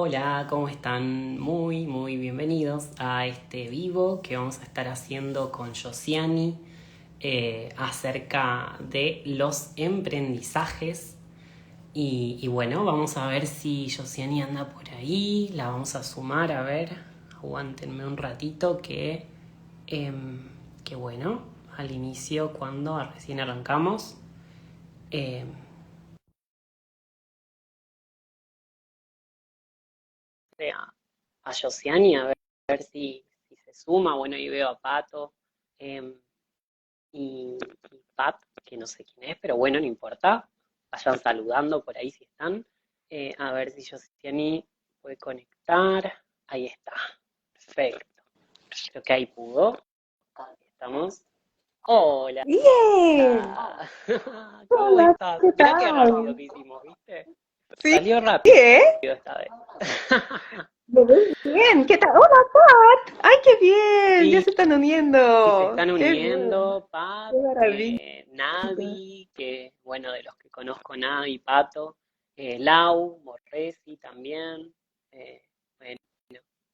Hola, ¿cómo están? Muy bienvenidos a este vivo que vamos a estar haciendo con Josiani acerca de los emprendizajes. Y bueno, vamos a ver si Josiani anda por ahí, la vamos a sumar, a ver, aguántenme un ratito que bueno, al inicio cuando recién arrancamos. em, a, a Josiani a ver si se suma. Bueno, y veo a Pato em, y Pat, que no sé quién es, pero bueno, no importa. Vayan saludando por ahí si están. A ver si Josiani puede conectar. Ahí está. Perfecto. Creo que ahí pudo. Ahí estamos. Hola. Bien, ¿Cómo hola, estás? ¿qué Mirá qué tal? rápido que hicimos, ¿viste? Sí, Salió rápido ¿eh? esta vez. Me ves bien, ¿qué tal? Hola, Pat. ¡Ay, qué bien! Ya Sí, se están y se uniendo. están ¡Qué bien! uniendo Pat, ¡Qué maravilla! Nadi, que bueno, de los que conozco, Nadi, Pato, Lau, Morresi también, eh, bueno,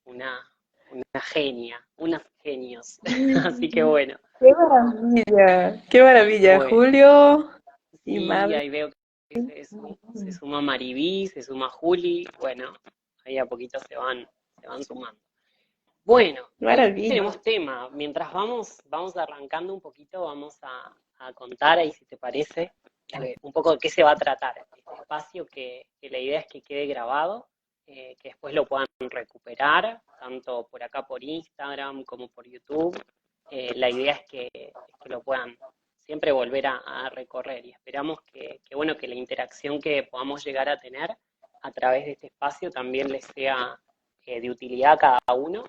una, una genia, unas genios. Así que Sí, bueno, ¡qué maravilla! ¡Qué maravilla! bueno, Julio y sí, Madre. ahí veo que se suma Mariví, se suma Juli, bueno, ahí a poquito se van sumando. Bueno, hoy Maravilla. tenemos tema. Mientras vamos arrancando un poquito, vamos a contar ahí, si te parece, un poco de qué se va a tratar este espacio, que la idea es que quede grabado, que después lo puedan recuperar, tanto por acá por Instagram como por YouTube. La idea es que lo puedan siempre volver a recorrer y esperamos bueno, que la interacción que podamos llegar a tener a través de este espacio también les sea de utilidad a cada uno.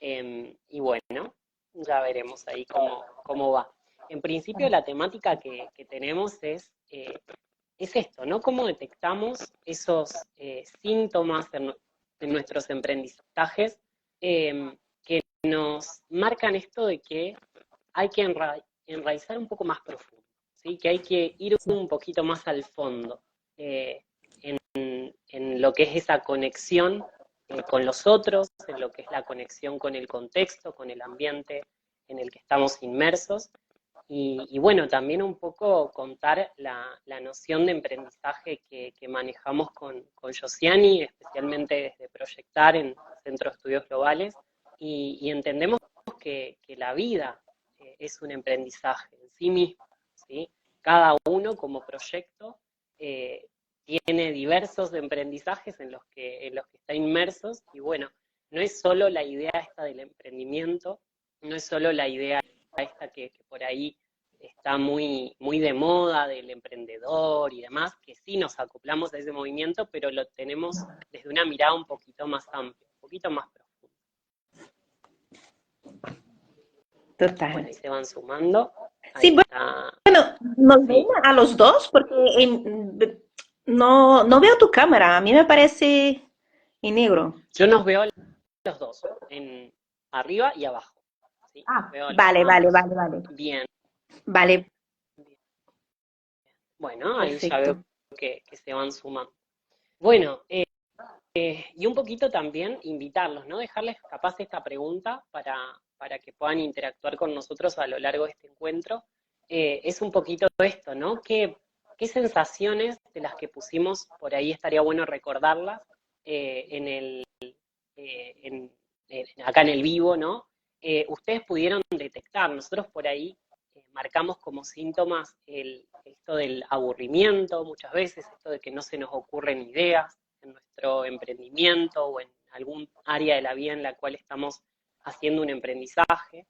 Y bueno, ya veremos ahí cómo va. En principio la temática que tenemos es esto, ¿no? ¿Cómo detectamos esos síntomas en nuestros emprendizajes que nos marcan esto de que hay que enraizar un poco más profundo, ¿sí? Que hay que ir un poquito más al fondo eh, en lo que es esa conexión con los otros, en lo que es la conexión con el contexto, con el ambiente en el que estamos inmersos. Y bueno, también un poco contar la noción de emprendizaje que manejamos con Josiani, especialmente desde Proyectar en Centro de Estudios Globales, y entendemos que la vida es un aprendizaje en sí mismo, ¿sí? Cada uno como proyecto eh, tiene diversos aprendizajes en los que está inmersos y bueno, no es solo la idea esta del emprendimiento, no es solo la idea esta que por ahí está muy de moda del emprendedor y demás, que sí nos acoplamos a ese movimiento, pero lo tenemos desde una mirada un poquito más amplia, un poquito más profunda. Bueno, Total. ahí se van sumando, ahí Sí, está, bueno, nos ven sí, a los dos porque no veo tu cámara. A mí me parece en negro. yo nos veo a los dos, arriba y abajo, ¿sí? Los Ah, veo a vale, vale, ambos. vale, vale. Bien, Vale, bien. Bueno, ahí ya veo perfecto. que se van sumando. Bueno, y un poquito también invitarlos, ¿no? Dejarles capaz esta pregunta para que puedan interactuar con nosotros a lo largo de este encuentro. Es un poquito esto, ¿no? ¿Qué sensaciones de las que pusimos por ahí estaría bueno recordarlas en acá en el vivo, ¿no? Ustedes pudieron detectar, nosotros por ahí marcamos como síntomas esto del aburrimiento muchas veces, esto de que no se nos ocurren ideas en nuestro emprendimiento o en algún área de la vida en la cual estamos haciendo un aprendizaje.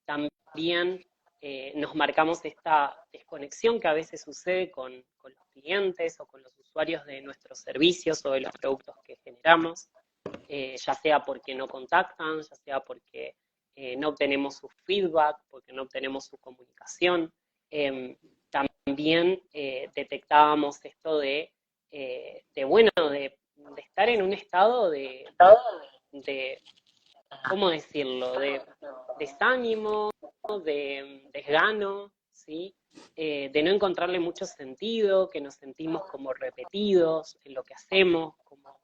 También nos marcamos esta desconexión que a veces sucede con los clientes o con los usuarios de nuestros servicios o de los productos que generamos, ya sea porque no contactan, ya sea porque no obtenemos su feedback, porque no obtenemos su comunicación. Eh, También detectábamos esto bueno, de estar en un estado de ¿cómo decirlo?, de desánimo, de desgano, ¿sí? De no encontrarle mucho sentido, que nos sentimos como repetidos en lo que hacemos, como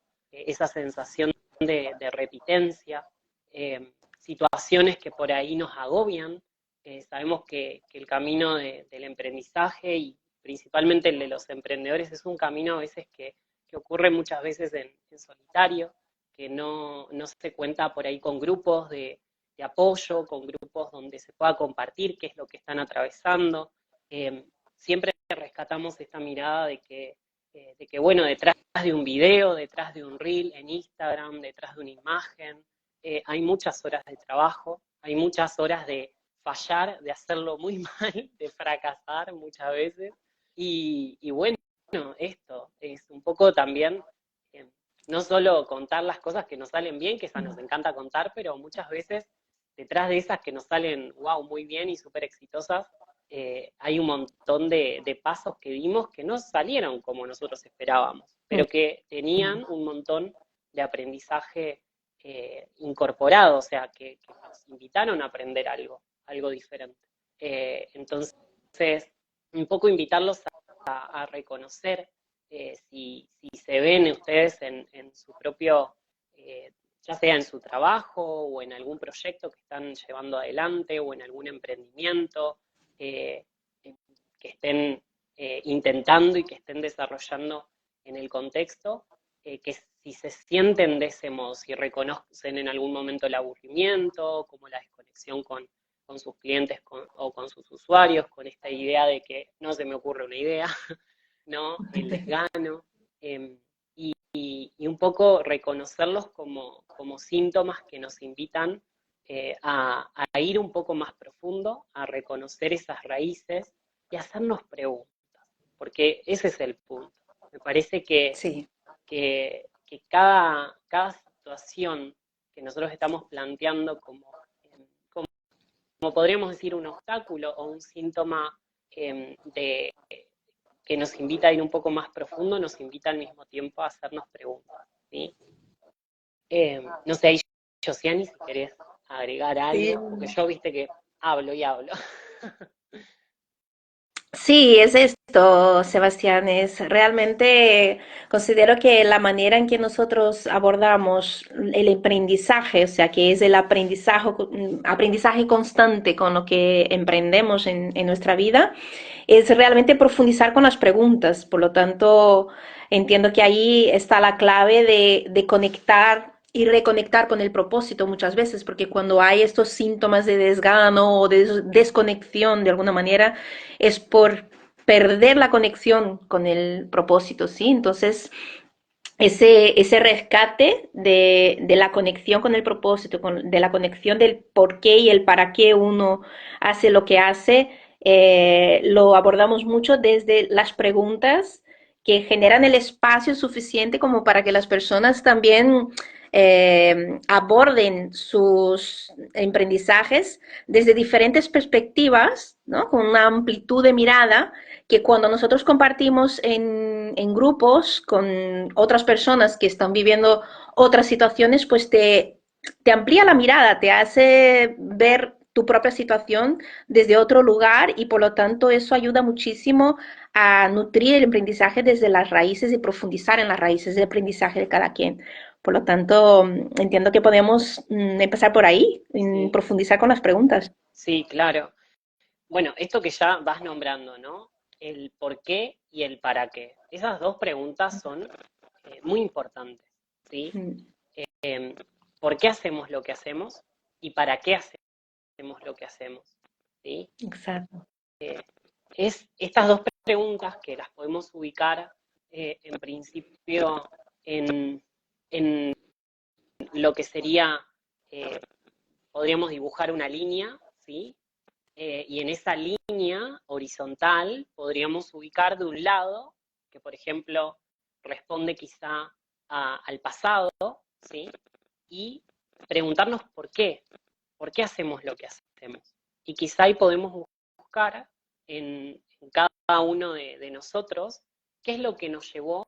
esa sensación de repitencia, situaciones que por ahí nos agobian. Sabemos que el camino del emprendizaje y principalmente el de los emprendedores es un camino a veces que ocurre muchas veces en solitario, que no se cuenta por ahí con grupos de apoyo, con grupos donde se pueda compartir qué es lo que están atravesando. Siempre rescatamos esta mirada de que, bueno, detrás de un video, detrás de un reel en Instagram, detrás de una imagen, hay muchas horas de trabajo, hay muchas horas de fallar, de hacerlo muy mal, de fracasar muchas veces. Y bueno, esto es un poco también, no solo contar las cosas que nos salen bien, que esa nos encanta contar, pero muchas veces detrás de esas que nos salen, wow, muy bien y súper exitosas, hay un montón de pasos que dimos que no salieron como nosotros esperábamos, pero que tenían un montón de aprendizaje incorporado, o sea, que nos invitaron a aprender algo diferente. Entonces, un poco invitarlos a reconocer si se ven ustedes en su propio, ya sea en su trabajo o en algún proyecto que están llevando adelante o en algún emprendimiento, que estén intentando y que estén desarrollando en el contexto, que si se sienten de ese modo, si reconocen en algún momento el aburrimiento, como la desconexión con sus clientes o con sus usuarios, con esta idea de que no se me ocurre una idea, ¿no? El desgano, y un poco reconocerlos como síntomas que nos invitan a ir un poco más profundo, a reconocer esas raíces y hacernos preguntas, porque ese es el punto. Me parece Sí. que cada situación que nosotros estamos planteando como podríamos decir un obstáculo o un síntoma que nos invita a ir un poco más profundo, nos invita al mismo tiempo a hacernos preguntas, ¿sí? No sé, Josiani, si querés agregar Sí. algo, porque yo viste que hablo y hablo. Sí, es esto, Sebastián, es realmente considero que la manera en que nosotros abordamos el aprendizaje, o sea, que es el aprendizaje constante con lo que emprendemos en nuestra vida, es realmente profundizar con las preguntas. Por lo tanto, entiendo que ahí está la clave de conectar y reconectar con el propósito muchas veces, porque cuando hay estos síntomas de desgano o de desconexión de alguna manera, es por perder la conexión con el propósito, ¿sí? Entonces, ese rescate de la conexión con el propósito, de la conexión del por qué y el para qué uno hace lo que hace, lo abordamos mucho desde las preguntas que generan el espacio suficiente como para que las personas también aborden sus aprendizajes desde diferentes perspectivas, ¿no? Con una amplitud de mirada que cuando nosotros compartimos en grupos con otras personas que están viviendo otras situaciones, pues te amplía la mirada, te hace ver tu propia situación desde otro lugar y por lo tanto eso ayuda muchísimo a nutrir el aprendizaje desde las raíces y profundizar en las raíces del aprendizaje de cada quien. Por lo tanto, entiendo que podemos empezar por ahí, Sí, profundizar con las preguntas. sí, claro. Bueno, esto que ya vas nombrando, ¿no? El por qué y el para qué. Esas dos preguntas son muy importantes, ¿sí? Mm, Eh, ¿Por qué hacemos lo que hacemos y para qué hacemos lo que hacemos? ¿Sí? exacto. Es estas dos preguntas que las podemos ubicar en principio en, en lo que sería, eh, podríamos dibujar una línea, ¿sí? Y en esa línea horizontal podríamos ubicar de un lado, que por ejemplo responde quizá al pasado, ¿sí? Y preguntarnos por qué hacemos lo que hacemos. Y quizá ahí podemos buscar en cada uno de nosotros qué es lo que nos llevó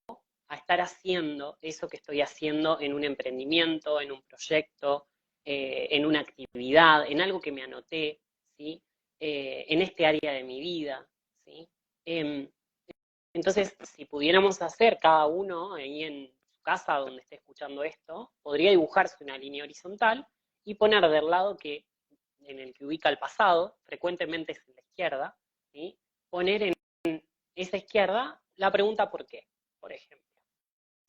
a estar haciendo eso que estoy haciendo en un emprendimiento, en un proyecto, en una actividad, en algo que me anoté, ¿sí? En este área de mi vida, ¿sí? Entonces, si pudiéramos hacer cada uno ahí en su casa donde esté escuchando esto, podría dibujarse una línea horizontal y poner del lado en el que ubica el pasado, frecuentemente es en la izquierda, ¿sí? Poner en esa izquierda la pregunta ¿por qué? Por ejemplo,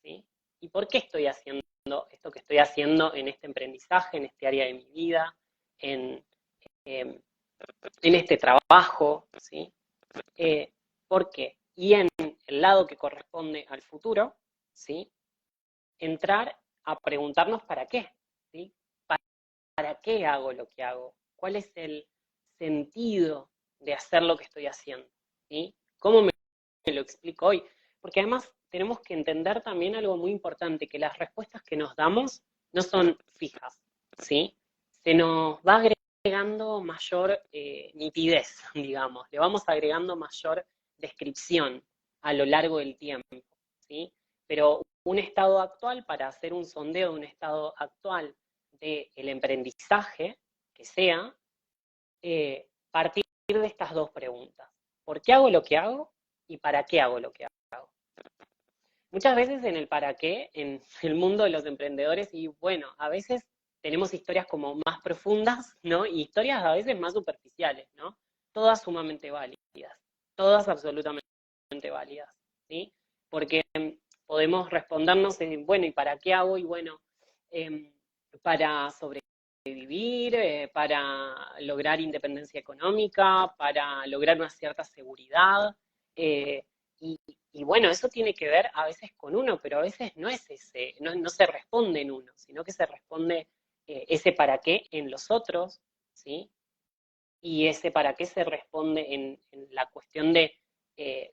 ¿sí? ¿Y por qué estoy haciendo esto que estoy haciendo en este emprendizaje, en este área de mi vida, en, en este trabajo, ¿sí? ¿Por qué? Y en el lado que corresponde al futuro, ¿sí? Entrar a preguntarnos para qué, ¿sí? ¿Para qué hago lo que hago? ¿Cuál es el sentido de hacer lo que estoy haciendo? ¿Sí? ¿Cómo me lo explico hoy? Porque además tenemos que entender también algo muy importante, que las respuestas que nos damos no son fijas, ¿sí? Se nos va agregando mayor nitidez, digamos, le vamos agregando mayor descripción a lo largo del tiempo, ¿sí? Pero un estado actual, para hacer un sondeo de un estado actual del emprendizaje, que sea, partir de estas dos preguntas. ¿Por qué hago lo que hago? ¿Y para qué hago lo que hago? Muchas veces en el para qué, en el mundo de los emprendedores, y bueno, a veces tenemos historias como más profundas, ¿no? Y historias a veces más superficiales, ¿no? Todas sumamente válidas, todas absolutamente válidas, ¿sí? Porque podemos respondernos en, bueno, ¿y para qué hago? Y bueno, para sobrevivir, para lograr independencia económica, para lograr una cierta seguridad, eh, y bueno, eso tiene que ver a veces con uno, pero a veces no es ese, no se responde en uno, sino que se responde ese para qué en los otros, ¿sí? Y ese para qué se responde en la cuestión de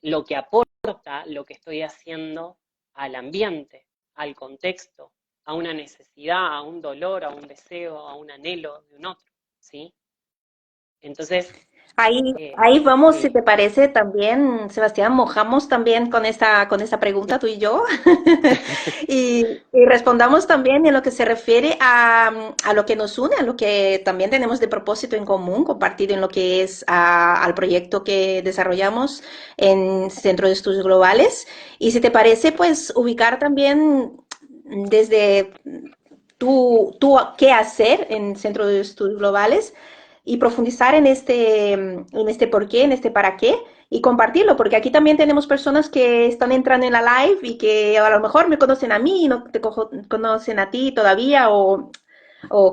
lo que aporta lo que estoy haciendo al ambiente, al contexto, a una necesidad, a un dolor, a un deseo, a un anhelo de un otro, ¿sí? Entonces, Ahí vamos, si sí. te parece, también, Sebastián, mojamos también con esta pregunta tú y yo y respondamos también en lo que se refiere a lo que nos une, a lo que también tenemos de propósito en común, compartido en lo que es al proyecto que desarrollamos en Centro de Estudios Globales. Y si te parece, pues ubicar también desde tú qué hacer en Centro de Estudios Globales y profundizar en este por qué, en este para qué y compartirlo, porque aquí también tenemos personas que están entrando en la live y que a lo mejor me conocen a mí y no te conocen a ti todavía o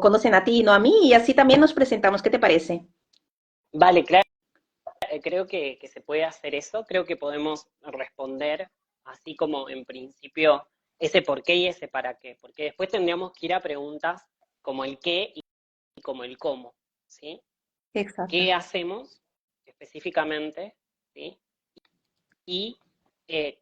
conocen a ti y no a mí y así también nos presentamos. ¿Qué te parece? Vale, claro, creo que se puede hacer eso, creo que podemos responder así como en principio ese por qué y ese para qué, porque después tendríamos que ir a preguntas como el qué y como el cómo, ¿sí? Exacto, ¿Qué hacemos específicamente? ¿Sí? Y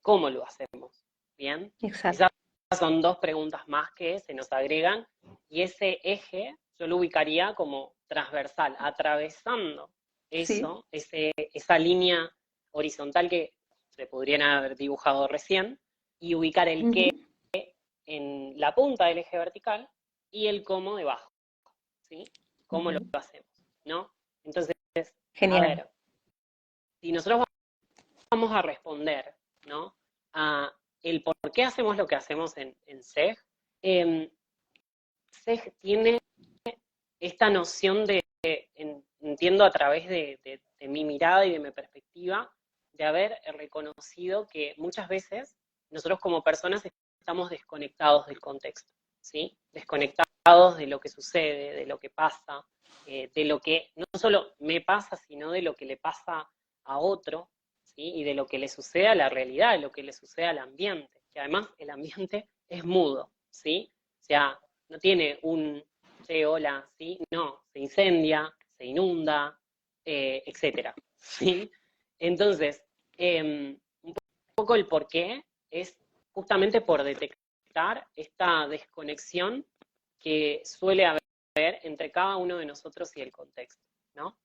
cómo lo hacemos, ¿bien? Esas exacto. son dos preguntas más que se nos agregan y ese eje yo lo ubicaría como transversal, atravesando Sí. eso, esa línea horizontal que se podrían haber dibujado recién y ubicar el Uh qué -huh. en la punta del eje vertical y el cómo debajo, ¿sí? Uh ¿Cómo lo -huh. hacemos? ¿No? Entonces, a Genial. ver, si nosotros vamos a responder, ¿no? A el por qué hacemos lo que hacemos en SEG, eh, SEG tiene esta noción de, entiendo a través de mi mirada y de mi perspectiva, de haber reconocido que muchas veces nosotros como personas estamos desconectados del contexto, ¿sí? Desconectados de lo que sucede, de lo que pasa, de lo que no solo me pasa, sino de lo que le pasa a otro, ¿sí? Y de lo que le sucede a la realidad, de lo que le sucede al ambiente, que además el ambiente es mudo, ¿sí? O sea, no tiene un che, hola, ¿sí? No, se incendia, se inunda, etcétera, ¿sí? Entonces, un poco el porqué es justamente por detectar esta desconexión que suele haber entre cada uno de nosotros y el contexto, ¿no?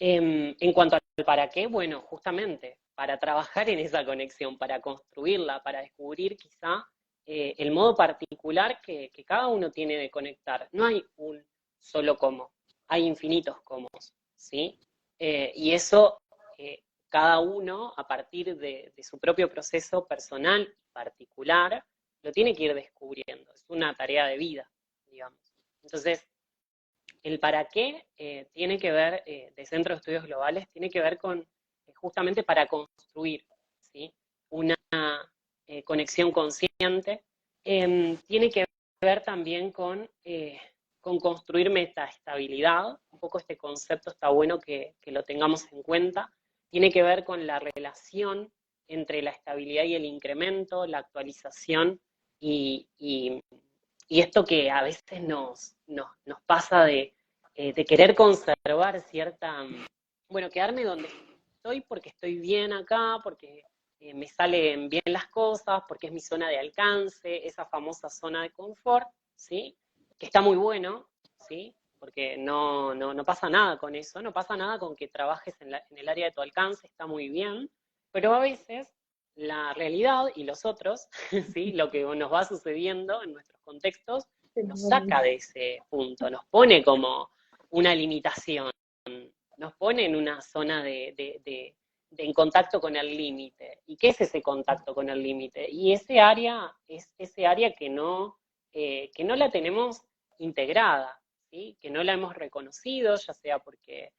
En cuanto al para qué, bueno, justamente para trabajar en esa conexión, para construirla, para descubrir quizá el modo particular que cada uno tiene de conectar. No hay un solo cómo, hay infinitos cómo, ¿sí? Y eso cada uno, a partir de su propio proceso personal particular, lo tiene que ir descubriendo, es una tarea de vida, digamos. Entonces, el para qué tiene que ver, de Centro de Estudios Globales, tiene que ver con justamente para construir, ¿sí? Una conexión consciente. Tiene que ver también con construir metaestabilidad. Un poco este concepto está bueno que lo tengamos en cuenta. Tiene que ver con la relación entre la estabilidad y el incremento, la actualización y esto que a veces nos pasa de querer conservar cierta, bueno, quedarme donde estoy porque estoy bien acá, porque me salen bien las cosas, porque es mi zona de alcance, esa famosa zona de confort, ¿sí? Que está muy bueno, ¿sí? Porque no pasa nada con eso, no pasa nada con que trabajes en el área de tu alcance, está muy bien, pero a veces la realidad y los otros, ¿sí? Lo que nos va sucediendo en nuestros contextos, nos saca de ese punto, nos pone como una limitación, nos pone en una zona en contacto con el límite. ¿Y qué es ese contacto con el límite? Y ese área es ese área que no la tenemos integrada, ¿sí? Que no la hemos reconocido, ya sea porque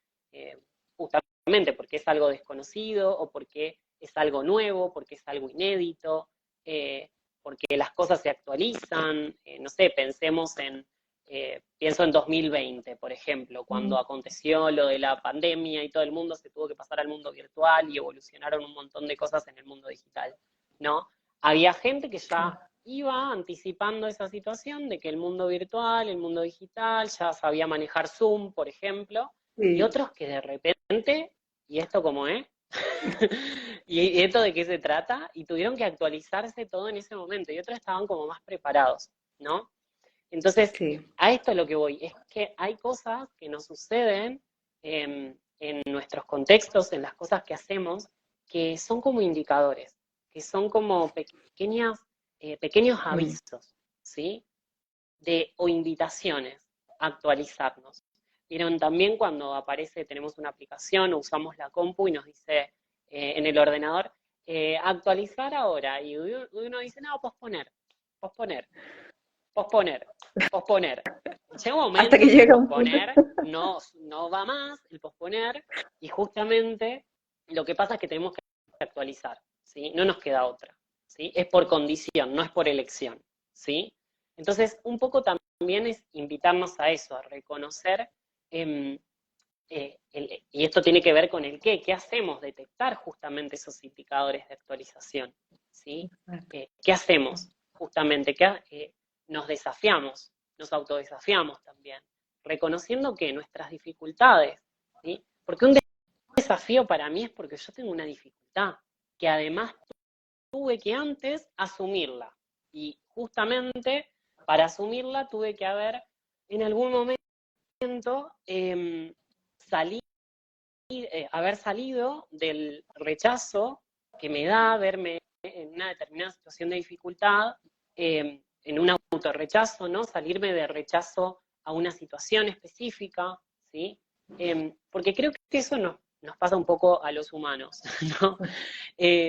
justamente porque es algo desconocido o porque es algo nuevo, porque es algo inédito, porque las cosas se actualizan, no sé, pienso en 2020, por ejemplo, cuando aconteció lo de la pandemia y todo el mundo se tuvo que pasar al mundo virtual y evolucionaron un montón de cosas en el mundo digital, ¿no? Había gente que ya iba anticipando esa situación de que el mundo virtual, el mundo digital, ya sabía manejar Zoom, por ejemplo, y otros que de repente, ¿y esto cómo es? ¿Y esto de qué se trata? Y tuvieron que actualizarse todo en ese momento, y otros estaban como más preparados, ¿no? Entonces, a esto es lo que voy, es que hay cosas que nos suceden en nuestros contextos, en las cosas que hacemos, que son como indicadores, que son como pequeños avisos, ¿sí? O invitaciones a actualizarnos. Vieron también cuando aparece, tenemos una aplicación o usamos la compu y nos dice en el ordenador, actualizar ahora, y uno dice, no, posponer, posponer, posponer, posponer. Llega un Hasta momento que en que el llega un punto. posponer no va más, el posponer, y justamente lo que pasa es que tenemos que actualizar, ¿sí? No nos queda otra, ¿sí? Es por condición, no es por elección, ¿sí? Entonces, un poco también es invitarnos a eso, a reconocer, y esto tiene que ver con el qué hacemos, detectar justamente esos indicadores de actualización, ¿sí? ¿Qué hacemos? Justamente, nos desafiamos, nos autodesafiamos también, reconociendo que nuestras dificultades, ¿sí? Porque un desafío para mí es porque yo tengo una dificultad, que además tuve que antes asumirla. Y justamente para asumirla tuve que en algún momento, salir, haber salido del rechazo que me da verme en una determinada situación de dificultad, en un autorrechazo, ¿no? Salirme de rechazo a una situación específica, ¿sí? Porque creo que eso nos pasa un poco a los humanos, ¿no?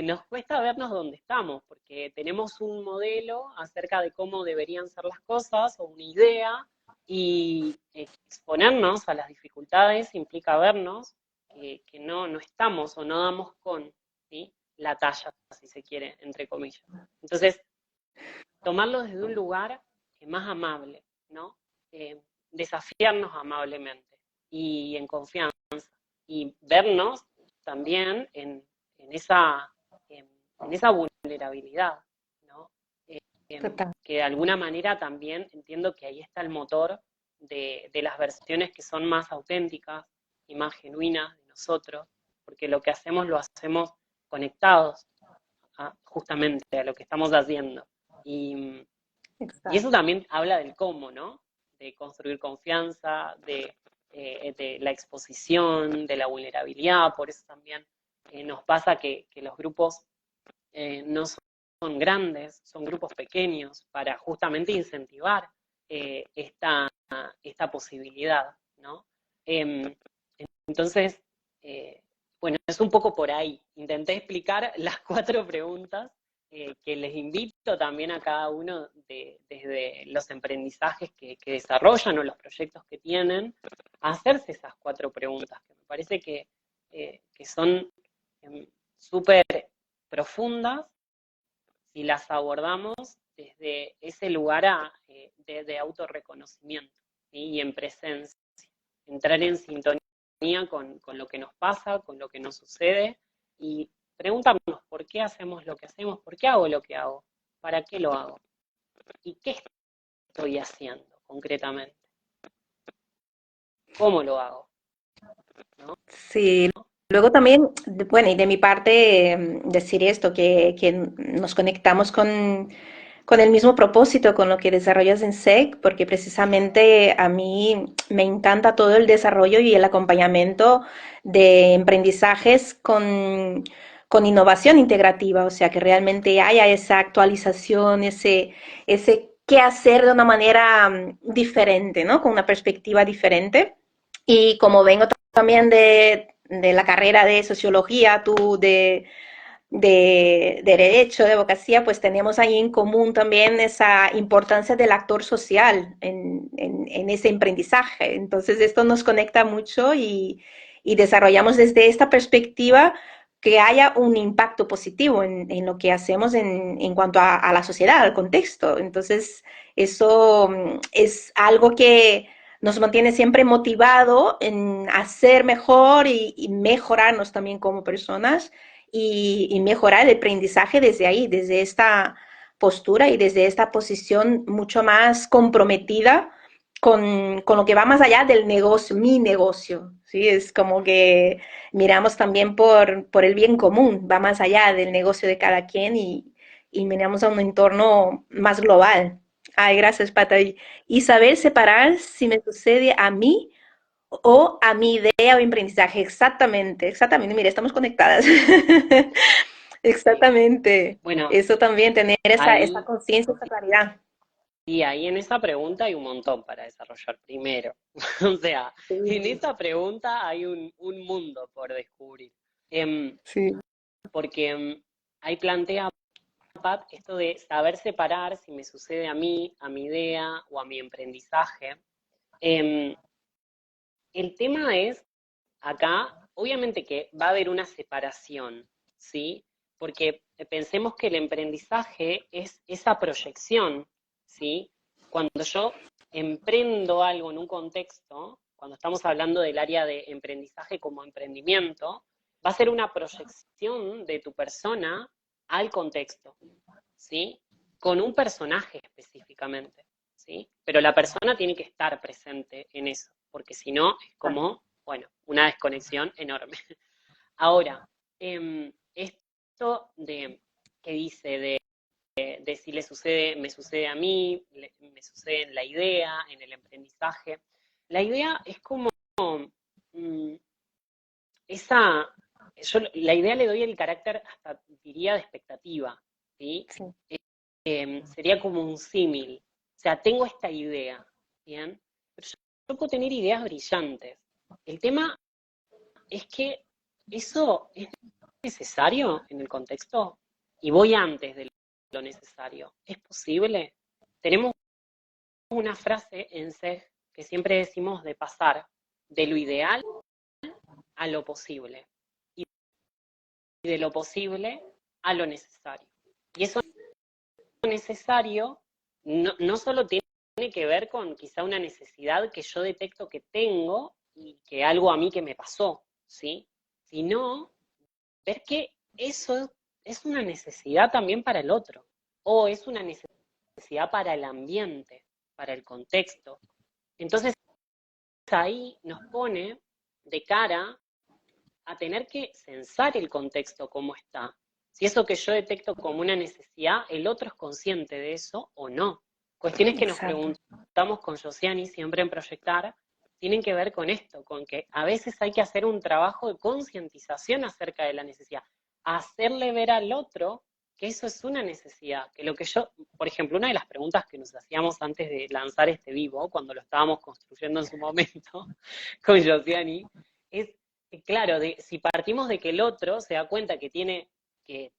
Nos cuesta vernos donde estamos, porque tenemos un modelo acerca de cómo deberían ser las cosas o una idea, y exponernos a las dificultades implica vernos que no estamos o no damos con, ¿sí? La talla, si se quiere, entre comillas. Entonces, tomarlo desde un lugar más amable, ¿no? Desafiarnos amablemente y en confianza, y vernos también en esa vulnerabilidad, ¿no? Que de alguna manera también entiendo que ahí está el motor de las versiones que son más auténticas y más genuinas de nosotros, porque lo que hacemos lo hacemos conectados justamente a lo que estamos haciendo. Y eso también habla del cómo, ¿no? De construir confianza, de la exposición, de la vulnerabilidad. Por eso también nos pasa que los grupos no son grandes, son grupos pequeños, para justamente incentivar esta posibilidad, ¿no? Entonces, bueno, es un poco por ahí. Intenté explicar las 4 preguntas que les invito también a cada uno desde los aprendizajes que desarrollan o los proyectos que tienen, a hacerse esas 4 preguntas, que me parece que son súper profundas si las abordamos desde ese lugar de autorreconocimiento, ¿sí? Y en presencia, entrar en sintonía con lo que nos pasa, con lo que nos sucede, y preguntarnos por qué hacemos lo que hacemos, por qué hago lo que hago, para qué lo hago, y qué estoy haciendo concretamente, cómo lo hago, ¿no? Sí, luego también, bueno, y de mi parte, decir esto, que nos conectamos con el mismo propósito con lo que desarrollas en SEC, porque precisamente a mí me encanta todo el desarrollo y el acompañamiento de emprendizajes con innovación integrativa, o sea, que realmente haya esa actualización, ese qué hacer de una manera diferente, ¿no? Con una perspectiva diferente. Y como vengo también de la carrera de sociología, tú de derecho, de abogacía, pues tenemos ahí en común también esa importancia del actor social en ese emprendizaje. Entonces esto nos conecta mucho y desarrollamos desde esta perspectiva que haya un impacto positivo en lo que hacemos en cuanto a la sociedad, al contexto. Entonces eso es algo que nos mantiene siempre motivado en hacer mejor y mejorarnos también como personas y mejorar el aprendizaje desde ahí, desde esta postura y desde esta posición mucho más comprometida con lo que va más allá del negocio, mi negocio, ¿sí? Es como que miramos también por el bien común, va más allá del negocio de cada quien y miramos a un entorno más global. Ay, gracias, Pata. Y saber separar si me sucede a mí o a mi idea o aprendizaje. Exactamente, exactamente. Mira, estamos conectadas. Sí. Exactamente. Bueno, Eso también, tener esa ahí, conciencia, esa claridad. y ahí en esa pregunta hay un montón para desarrollar primero. O sea, en Sí, esa pregunta hay un mundo por descubrir. sí. Porque ahí plantea Pat esto de saber separar si me sucede a mí, a mi idea o a mi aprendizaje. Em, el tema es, acá, obviamente que va a haber una separación, ¿sí? Porque pensemos que el emprendizaje es esa proyección, ¿sí? Cuando yo emprendo algo en un contexto, cuando estamos hablando del área de emprendizaje como emprendimiento, va a ser una proyección de tu persona al contexto, ¿sí? Con un personaje específicamente, ¿sí? Pero la persona tiene que estar presente en eso, porque si no es como, bueno, una desconexión enorme. Ahora, esto de que dice de si le sucede, me sucede a mí, me sucede en la idea, en el aprendizaje. La idea es como mm, esa, yo la idea le doy el carácter hasta diría de expectativa, ¿sí? Sí. Sería como un símil. O sea, tengo esta idea, ¿bien? Pero yo puedo tener ideas brillantes. El tema es que eso es necesario en el contexto y voy antes de lo necesario. ¿Es posible? Tenemos una frase en SEG que siempre decimos de pasar de lo ideal a lo posible y de lo posible a lo necesario. Y eso necesario no solo tiene que ver con quizá una necesidad que yo detecto que tengo y que algo a mí que me pasó, ¿sí? Sino ver que eso es una necesidad también para el otro, o es una necesidad para el ambiente, para el contexto. Entonces ahí nos pone de cara a tener que censar el contexto como está. Si eso que yo detecto como una necesidad, el otro es consciente de eso o no. Cuestiones que nos Exacto. preguntamos con Josiani siempre en Proyectar tienen que ver con esto, con que a veces hay que hacer un trabajo de concientización acerca de la necesidad, hacerle ver al otro que eso es una necesidad, que lo que yo, por ejemplo, una de las preguntas que nos hacíamos antes de lanzar este vivo, cuando lo estábamos construyendo en su momento con Josiani, es claro, si partimos de que el otro se da cuenta que tiene que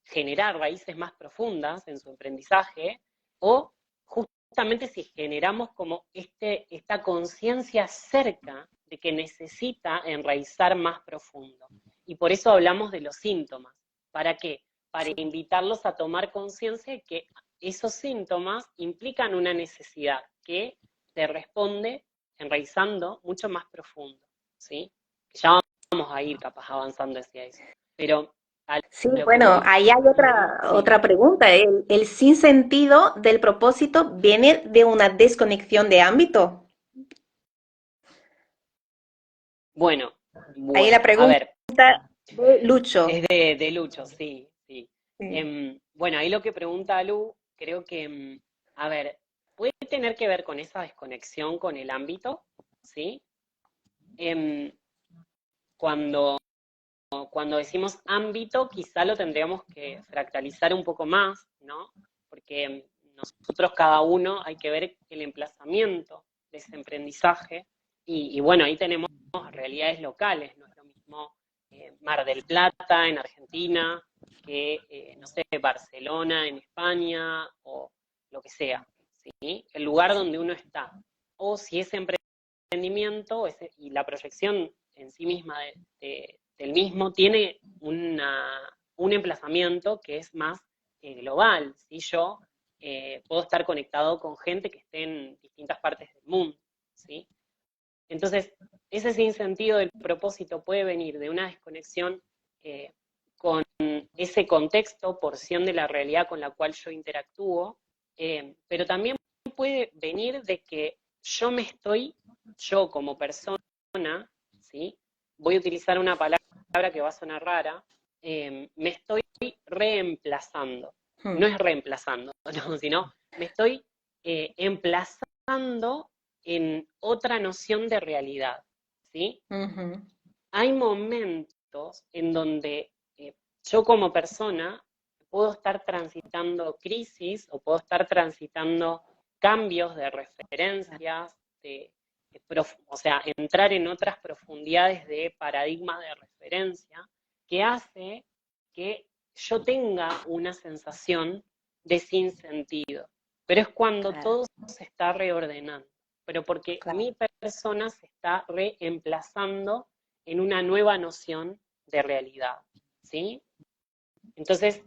generar raíces más profundas en su aprendizaje, o justamente si generamos como esta conciencia cerca de que necesita enraizar más profundo. Y por eso hablamos de los síntomas. ¿Para qué? Para invitarlos a tomar conciencia de que esos síntomas implican una necesidad que se responde enraizando mucho más profundo, ¿sí? Ya vamos a ir capaz avanzando hacia eso. Pero a Sí, lo que bueno, voy, ahí hay sí. otra pregunta. El sinsentido del propósito viene de una desconexión de ámbito. Bueno, Ahí la a pregunta ver, de Lucho. es de Lucho, sí, sí. Sí. Bueno, ahí lo que pregunta Lu, creo que, a ver, puede tener que ver con esa desconexión con el ámbito, ¿sí? Em, cuando, cuando decimos ámbito, quizá lo tendríamos que fractalizar un poco más, ¿no? Porque nosotros cada uno hay que ver el emplazamiento de ese aprendizaje y bueno, ahí tenemos realidades locales, no es lo mismo Mar del Plata en Argentina que, no sé, Barcelona en España o lo que sea, ¿sí? El lugar donde uno está. O si ese emprendimiento y la proyección en sí misma del mismo tiene un emplazamiento que es más global. ¿Sí? Yo puedo estar conectado con gente que esté en distintas partes del mundo. ¿Sí? Entonces, ese sinsentido del propósito puede venir de una desconexión con ese contexto, porción de la realidad con la cual yo interactúo, pero también puede venir de que yo como persona, ¿sí? Voy a utilizar una palabra que va a sonar rara, me estoy reemplazando. Hmm. No es reemplazando, no, sino me estoy emplazando en otra noción de realidad, ¿sí? Ujú. Hay momentos en donde yo como persona puedo estar transitando crisis o puedo estar transitando cambios de referencias, o sea, entrar en otras profundidades de paradigmas de referencia que hace que yo tenga una sensación de sinsentido. Pero es cuando Claro, todo se está reordenando, pero porque claro. mi persona se está reemplazando en una nueva noción de realidad, ¿sí? Entonces,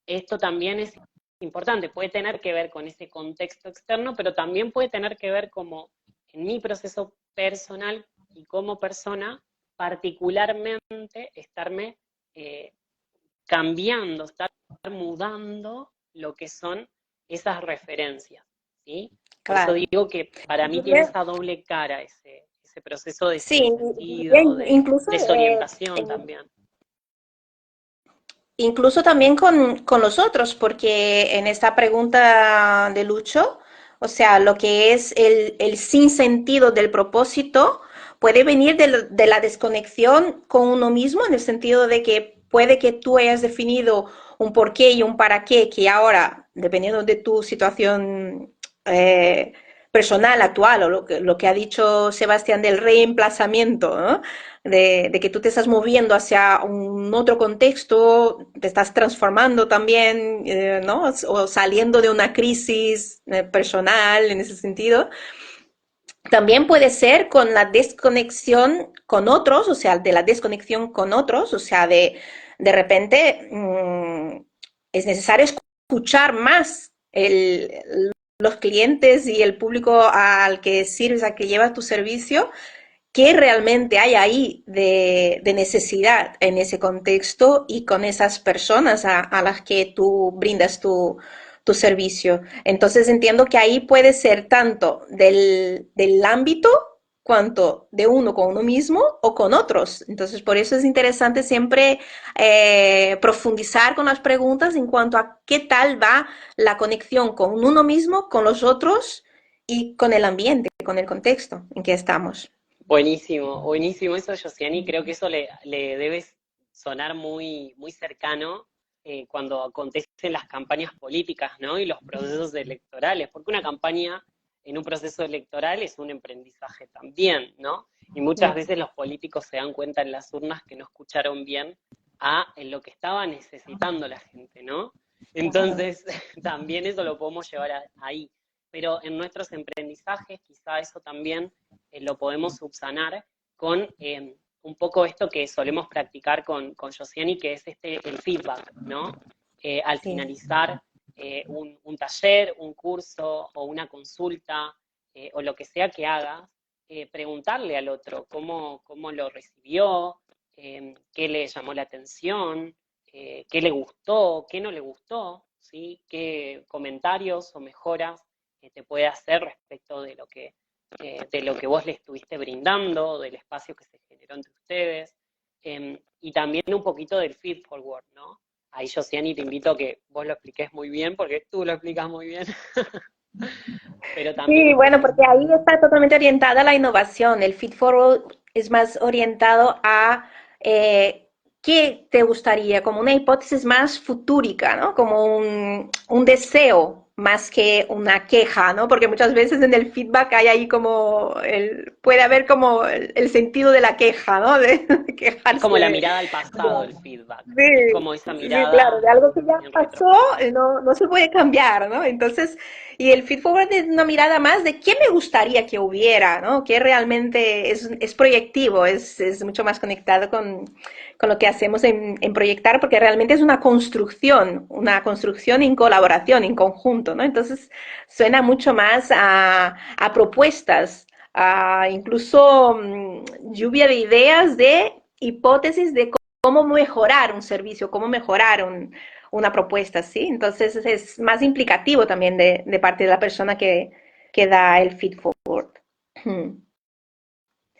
esto también es importante, puede tener que ver con ese contexto externo, pero también puede tener que ver como en mi proceso personal y como persona, particularmente estarme eh, cambiando, estar mudando lo que son esas referencias, ¿sí? Por eso Claro. digo que para mí tiene esa doble cara ese proceso de Sí, sinsentido, de incluso, desorientación también. incluso también con los otros, porque en esta pregunta de Lucho, o sea, lo que es el sinsentido del propósito puede venir de la desconexión con uno mismo, en el sentido de que puede que tú hayas definido un porqué y un para qué, que ahora, dependiendo de tu situación personal actual, o lo que ha dicho Sebastián del reemplazamiento, ¿no? De que tú te estás moviendo hacia un otro contexto, te estás transformando también, ¿no? O saliendo de una crisis personal en ese sentido. También puede ser con la desconexión con otros, o sea, de la desconexión con otros, o sea, de repente es necesario escuchar más los clientes y el público al que sirves, al que llevas tu servicio, qué realmente hay ahí de necesidad en ese contexto y con esas personas a las que tú brindas tu servicio. Entonces entiendo que ahí puede ser tanto del ámbito cuanto de uno con uno mismo o con otros. Entonces, por eso es interesante siempre profundizar con las preguntas en cuanto a qué tal va la conexión con uno mismo, con los otros y con el ambiente, con el contexto en que estamos. Buenísimo, buenísimo eso, Josiani. Creo que eso le debe sonar muy, muy cercano cuando acontecen las campañas políticas, ¿no? Y los procesos electorales, porque una campaña en un proceso electoral es un aprendizaje también, ¿no? Y muchas veces los políticos se dan cuenta en las urnas que no escucharon bien en lo que estaba necesitando la gente, ¿no? Entonces, también eso lo podemos llevar ahí. Pero en nuestros aprendizajes, quizá eso también lo podemos subsanar con un poco esto que solemos practicar con Josiani, que es el feedback, ¿no? Al Sí. finalizar un taller, un curso o una consulta o lo que sea que hagas, preguntarle al otro cómo lo recibió, qué le llamó la atención, qué le gustó, qué no le gustó, ¿sí? Qué comentarios o mejoras te puede hacer respecto de lo que vos le estuviste brindando, del espacio que se generó entre ustedes, y también un poquito del feed forward, ¿no? Ahí, Josiani, te invito a que vos lo expliques muy bien, porque tú lo explicas muy bien, pero también Sí, un poco bueno, eso. porque ahí está totalmente orientada a la innovación. El Feed Forward es más orientado a qué te gustaría, como una hipótesis más futúrica, ¿no? Como un deseo más que una queja, ¿no? Porque muchas veces en el feedback hay ahí como, puede haber como el sentido de la queja, ¿no? De Es como la quejarse. mirada al pasado, el feedback. Es Sí, como esa sí, claro, mirada de algo que ya en pasó, retrospectiva. no se puede cambiar, ¿no? Entonces, y el feed forward es una mirada más de qué me gustaría que hubiera, ¿no? Que realmente es proyectivo, es mucho más conectado con lo que hacemos en proyectar, porque realmente es una construcción en colaboración, en conjunto, ¿no? Entonces, suena mucho más a propuestas, a incluso lluvia de ideas, de hipótesis de cómo mejorar un servicio, cómo mejorar una propuesta, ¿sí? Entonces es más implicativo también de parte de la persona que da el feed forward.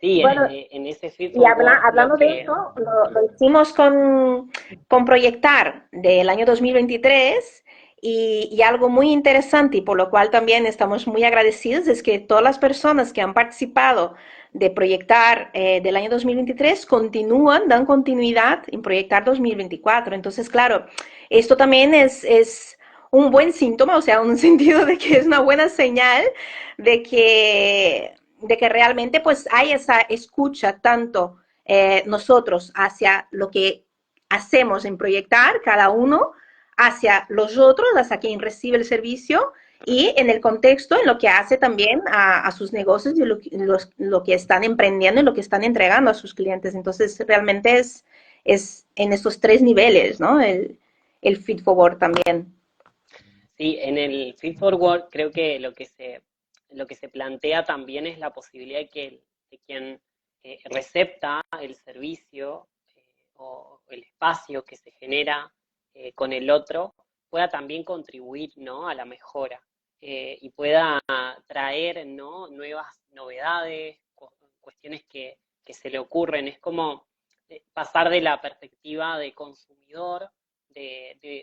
Sí, Bueno, en ese feed y forward lo hablando de que... eso, lo hicimos con Proyectar del año 2023 y algo muy interesante y por lo cual también estamos muy agradecidos es que todas las personas que han participado de Proyectar del año 2023 continúan, dan continuidad en Proyectar 2024. Entonces, claro, esto también es un buen síntoma, o sea, un sentido de que es una buena señal de que realmente pues hay esa escucha tanto nosotros hacia lo que hacemos en proyectar cada uno, hacia los otros, hacia quien recibe el servicio y en el contexto, en lo que hace también a sus negocios y lo que están emprendiendo y lo que están entregando a sus clientes. Entonces, realmente es en estos tres niveles, ¿no? El feed forward también. Sí, en el feed forward creo que lo que se plantea también es la posibilidad de quien recepta el servicio o el espacio que se genera con el otro pueda también contribuir, ¿no? A la mejora y pueda traer, ¿no? Nuevas novedades, cuestiones que se le ocurren. Es como pasar de la perspectiva de consumidor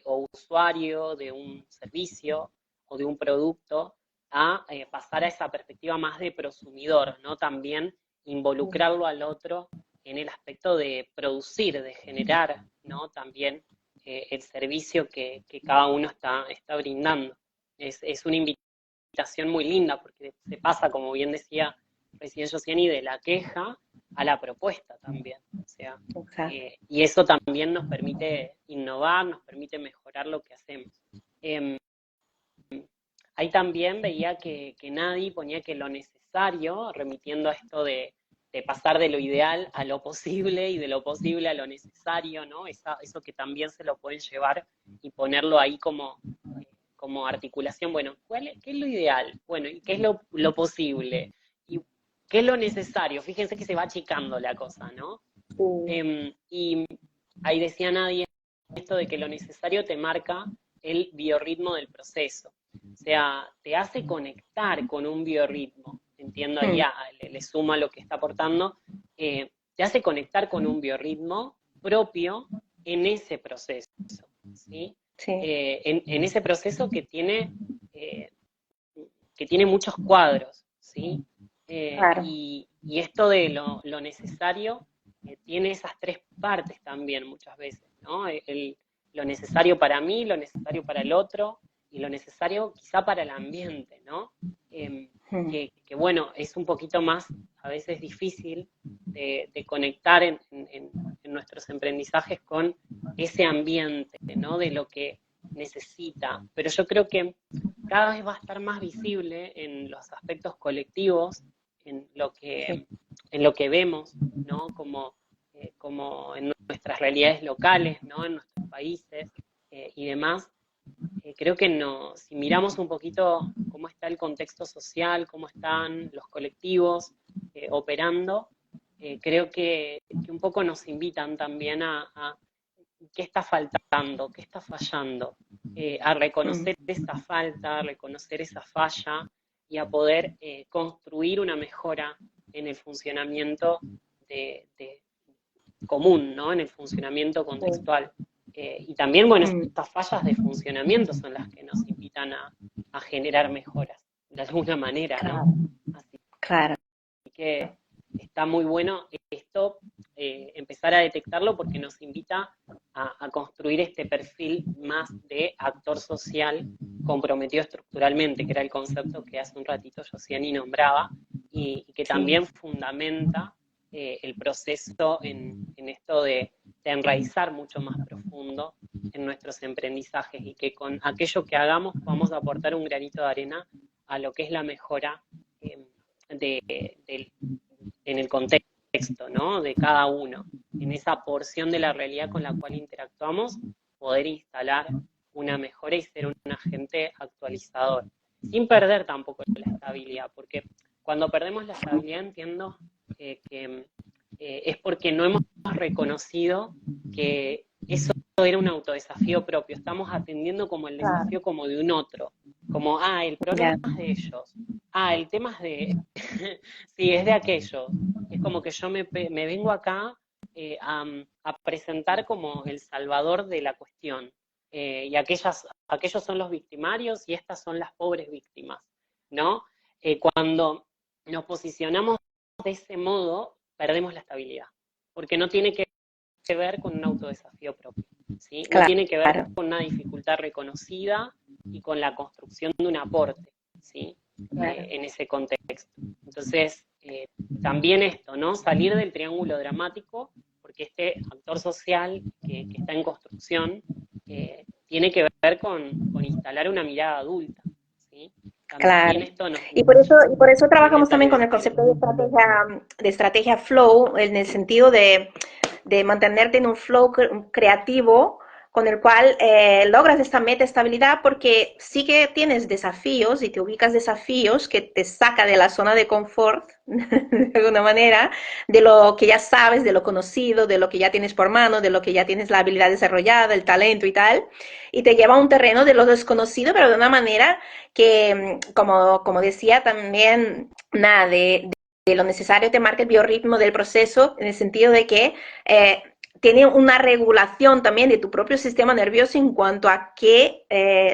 o usuario de un servicio o de un producto a pasar a esa perspectiva más de prosumidor, ¿no? También involucrarlo al otro en el aspecto de producir, de generar, ¿no? También el servicio que cada uno está brindando. Es una invitación muy linda porque se pasa, como bien decía recién Josiani, de la queja a la propuesta también. O sea, Exacto. y eso también nos permite innovar, nos permite mejorar lo que hacemos. Eh, Ahí también veía que Nadie ponía que lo necesario, remitiendo a esto de pasar de lo ideal a lo posible y de lo posible a lo necesario, ¿no? Eso que también se lo pueden llevar y ponerlo ahí como articulación. Bueno, ¿qué es lo ideal? Bueno, ¿y qué es lo posible? ¿Y qué es lo necesario? Fíjense que se va achicando la cosa, ¿no? Y ahí decía Nadie esto de que lo necesario te marca el biorritmo del proceso. O sea, te hace conectar con un biorritmo. Entiendo ahí, le suma lo que está aportando. Te hace conectar con un biorritmo propio en ese proceso. ¿Sí? Sí, En ese proceso eh, que tiene muchos cuadros. ¿Sí? claro. Y esto de lo necesario tiene esas tres partes también muchas veces, ¿no? Lo necesario para mí, lo necesario para el otro y lo necesario quizá para el ambiente, ¿no? Que bueno, es un poquito más a veces difícil de conectar en nuestros emprendizajes con ese ambiente, ¿no? De lo que necesita. Pero yo creo que cada vez va a estar más visible en los aspectos colectivos, en lo Sí. que, en lo que vemos, ¿no? Como en nuestras realidades locales, ¿no? En nuestros países y demás. Creo que no, si miramos un poquito cómo está el contexto social, cómo están los colectivos operando, creo que un poco nos invitan también a qué está faltando, qué está fallando, a Mm, reconocer esa falta, a reconocer esa falla y a poder construir una mejora en el funcionamiento de común, ¿no? En el funcionamiento sí. contextual. Y también, bueno, Mm, estas fallas de funcionamiento son las que nos invitan a generar mejoras, de alguna manera, ¿no? claro, Así claro. que está muy bueno esto, empezar a detectarlo porque nos invita a construir este perfil más de actor social comprometido estructuralmente, que era el concepto que hace un ratito Josiani nombraba, y que Sí. también fundamenta el proceso en esto de enraizar mucho más profundo en nuestros aprendizajes y que con aquello que hagamos podamos aportar un granito de arena a lo que es la mejora eh, de, en el contexto, ¿no? De cada uno, en esa porción de la realidad con la cual interactuamos, poder instalar una mejora y ser un agente actualizador, sin perder tampoco la estabilidad, porque cuando perdemos la estabilidad entiendo que es porque no hemos reconocido que eso era un autodesafío propio, estamos atendiendo como el Claro, desafío como de un otro, como, el problema ya. es de ellos, el tema es de, sí, es de aquellos, es como que yo me vengo acá a presentar como el salvador de la cuestión, y aquellos son los victimarios y estas son las pobres víctimas, ¿no? Cuando nos posicionamos de ese modo, perdemos la estabilidad, porque no tiene que ver con un autodesafío propio, ¿sí? No tiene que ver Claro, con una dificultad reconocida y con la construcción de un aporte, ¿sí? claro. En ese contexto. Entonces, también esto, ¿no? Salir del triángulo dramático, porque este actor social que está en construcción tiene que ver con instalar una mirada adulta, ¿sí? También Claro. esto nos Y por eso debe trabajamos también con salir. el concepto de estrategia flow, en el sentido de mantenerte en un flow creativo con el cual logras esta meta estabilidad porque sí que tienes desafíos y te ubicas desafíos que te saca de la zona de confort de alguna manera, de lo que ya sabes, de lo conocido, de lo que ya tienes por mano, de lo que ya tienes la habilidad desarrollada, el talento y tal, y te lleva a un terreno de lo desconocido, pero de una manera que, como decía también, nada, de lo necesario te marca el biorritmo del proceso, en el sentido de que tiene una regulación también de tu propio sistema nervioso en cuanto a qué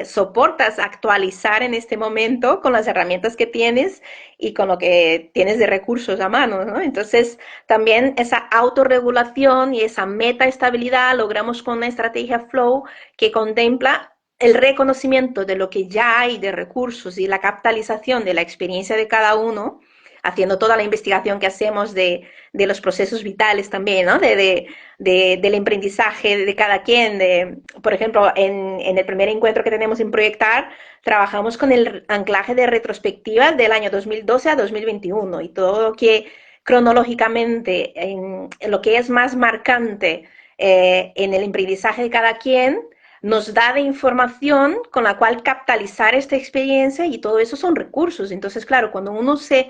soportas actualizar en este momento con las herramientas que tienes y con lo que tienes de recursos a mano, ¿no? Entonces, también esa autorregulación y esa meta estabilidad logramos con una estrategia flow que contempla el reconocimiento de lo que ya hay de recursos y la capitalización de la experiencia de cada uno, haciendo toda la investigación que hacemos de los procesos vitales también, ¿no? Del aprendizaje de cada quien. Por ejemplo, en el primer encuentro que tenemos en Proyectar, trabajamos con el anclaje de retrospectiva del año 2012 a 2021 y todo lo que cronológicamente, en lo que es más marcante en el aprendizaje de cada quien, nos da de información con la cual capitalizar esta experiencia y todo eso son recursos. Entonces, claro, cuando uno se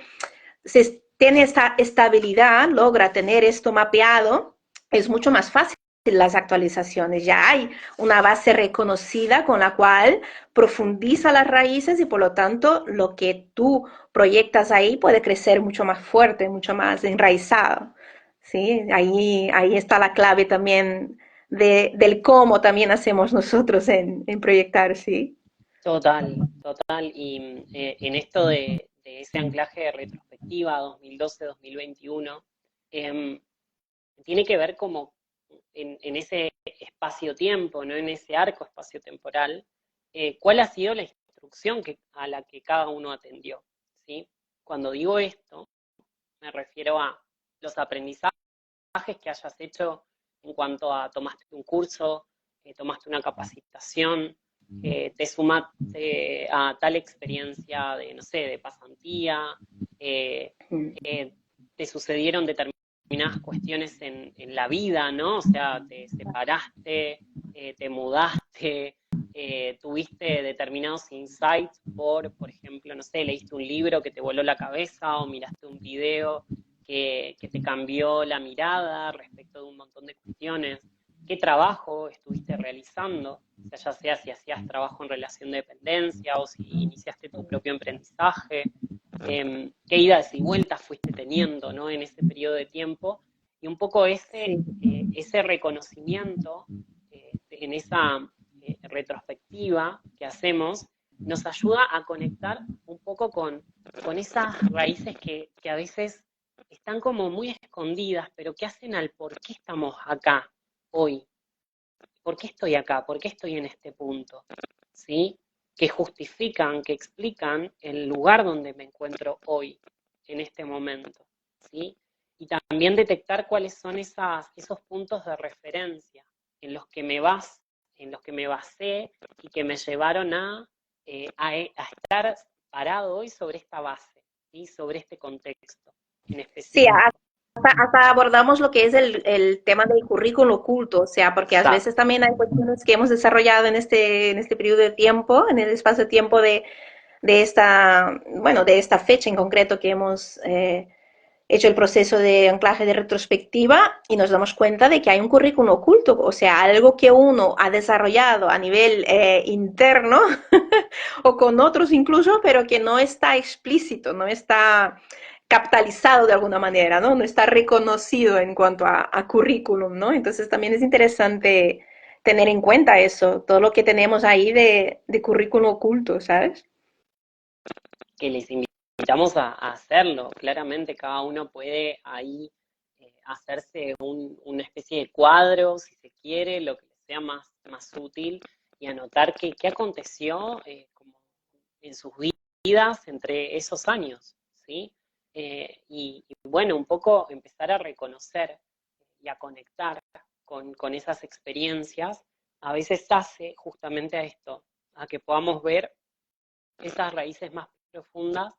tiene esta estabilidad, logra tener esto mapeado, es mucho más fácil las actualizaciones. Ya hay una base reconocida con la cual profundiza las raíces y por lo tanto lo que tú proyectas ahí puede crecer mucho más fuerte, mucho más enraizado. ¿Sí? Ahí está la clave también del cómo también hacemos nosotros en proyectar, ¿sí? Total, total. Y en esto de ese anclaje de retrospectiva 2012-2021, eh, tiene que ver como en ese espacio-tiempo, ¿no? En ese arco espacio-temporal, cuál ha sido la instrucción a la que cada uno atendió, ¿sí? Cuando digo esto, me refiero a los aprendizajes que hayas hecho en cuanto a tomaste un curso, tomaste una capacitación, te sumaste a tal experiencia de, no sé, de pasantía, te sucedieron determinadas cuestiones en la vida, ¿no? O sea, te separaste, te mudaste, tuviste determinados insights por ejemplo, no sé, leíste un libro que te voló la cabeza o miraste un video que te cambió la mirada respecto de un montón de cuestiones. ¿Qué trabajo estuviste realizando? O sea, ya sea si hacías trabajo en relación de dependencia o si iniciaste tu propio aprendizaje, qué idas y vueltas fuiste teniendo, ¿no? En ese periodo de tiempo. Y un poco Sí. ese reconocimiento en esa retrospectiva que hacemos nos ayuda a conectar un poco con esas raíces que a veces están como muy escondidas, pero que hacen al por qué estamos acá hoy. ¿Por qué estoy acá? ¿Por qué estoy en este punto? ¿Sí? Que justifican, que explican el lugar donde me encuentro hoy, en este momento. ¿Sí? Y también detectar cuáles son esos puntos de referencia en los que en los que me basé y que me llevaron a estar parado hoy sobre esta base, ¿sí? Sobre este contexto en Sí, específico. hasta abordamos lo que es el tema del currículo oculto, o sea, porque a Exacto. veces también hay cuestiones que hemos desarrollado en este periodo de tiempo, en el espacio de tiempo de esta, bueno, de esta fecha en concreto que hemos hecho el proceso de anclaje de retrospectiva y nos damos cuenta de que hay un currículum oculto, o sea, algo que uno ha desarrollado a nivel interno o con otros incluso, pero que no está explícito, no está capitalizado de alguna manera, ¿no? No está reconocido en cuanto a currículum, ¿no? Entonces también es interesante tener en cuenta eso, todo lo que tenemos ahí de currículum oculto, ¿sabes? Que les invitamos a hacerlo. Claramente cada uno puede ahí hacerse una especie de cuadro, si se quiere, lo que les sea más útil, y anotar qué aconteció como en sus vidas entre esos años, ¿sí? Y bueno, un poco empezar a reconocer y a conectar con esas experiencias, a veces hace justamente a esto, a que podamos ver esas raíces más profundas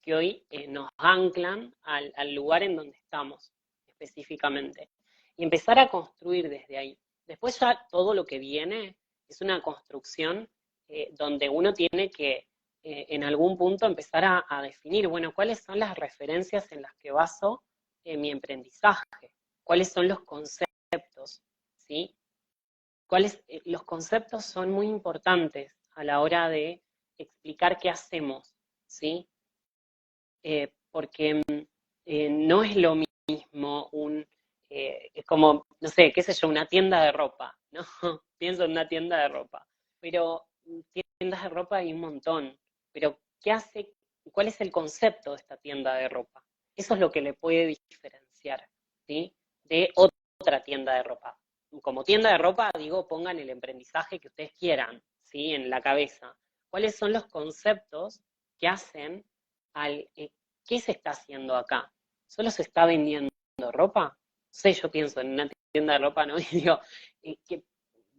que hoy nos anclan al lugar en donde estamos específicamente. Y empezar a construir desde ahí. Después ya todo lo que viene es una construcción donde uno tiene que en algún punto empezar a definir, bueno, cuáles son las referencias en las que baso mi aprendizaje, cuáles son los conceptos, ¿sí? Los conceptos son muy importantes a la hora de explicar qué hacemos, ¿sí? Porque no es lo mismo es como, no sé, qué sé yo, una tienda de ropa, ¿no? Pienso en una tienda de ropa, pero tiendas de ropa hay un montón, pero ¿qué hace? ¿Cuál es el concepto de esta tienda de ropa? Eso es lo que le puede diferenciar, ¿sí? De otra tienda de ropa. Como tienda de ropa, digo, pongan el emprendizaje que ustedes quieran, ¿sí? En la cabeza. ¿Cuáles son los conceptos que hacen qué se está haciendo acá? ¿Solo se está vendiendo ropa? No sé, yo pienso en una tienda de ropa, ¿no? Y digo, que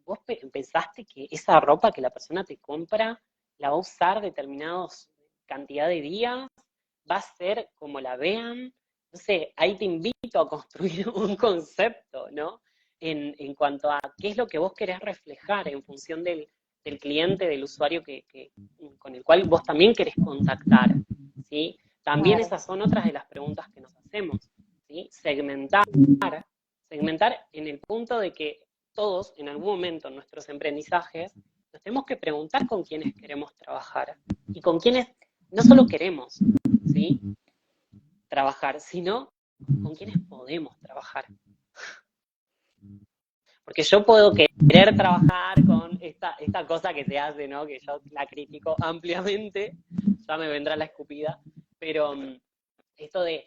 vos pensaste que esa ropa que la persona te compra la va a usar determinados cantidad de días, va a ser como la vean. No sé, ahí te invito a construir un concepto, ¿no? En cuanto a qué es lo que vos querés reflejar en función del cliente, del usuario con el cual vos también querés contactar, ¿sí? También Claro. esas son otras de las preguntas que nos hacemos, ¿sí? Segmentar en el punto de que todos, en algún momento en nuestros aprendizajes, nos tenemos que preguntar con quiénes queremos trabajar y con quiénes no solo queremos, ¿sí? Trabajar, sino con quiénes podemos trabajar. Porque yo puedo querer trabajar con esta cosa que se hace, ¿no? Que yo la critico ampliamente, ya me vendrá la escupida, pero esto de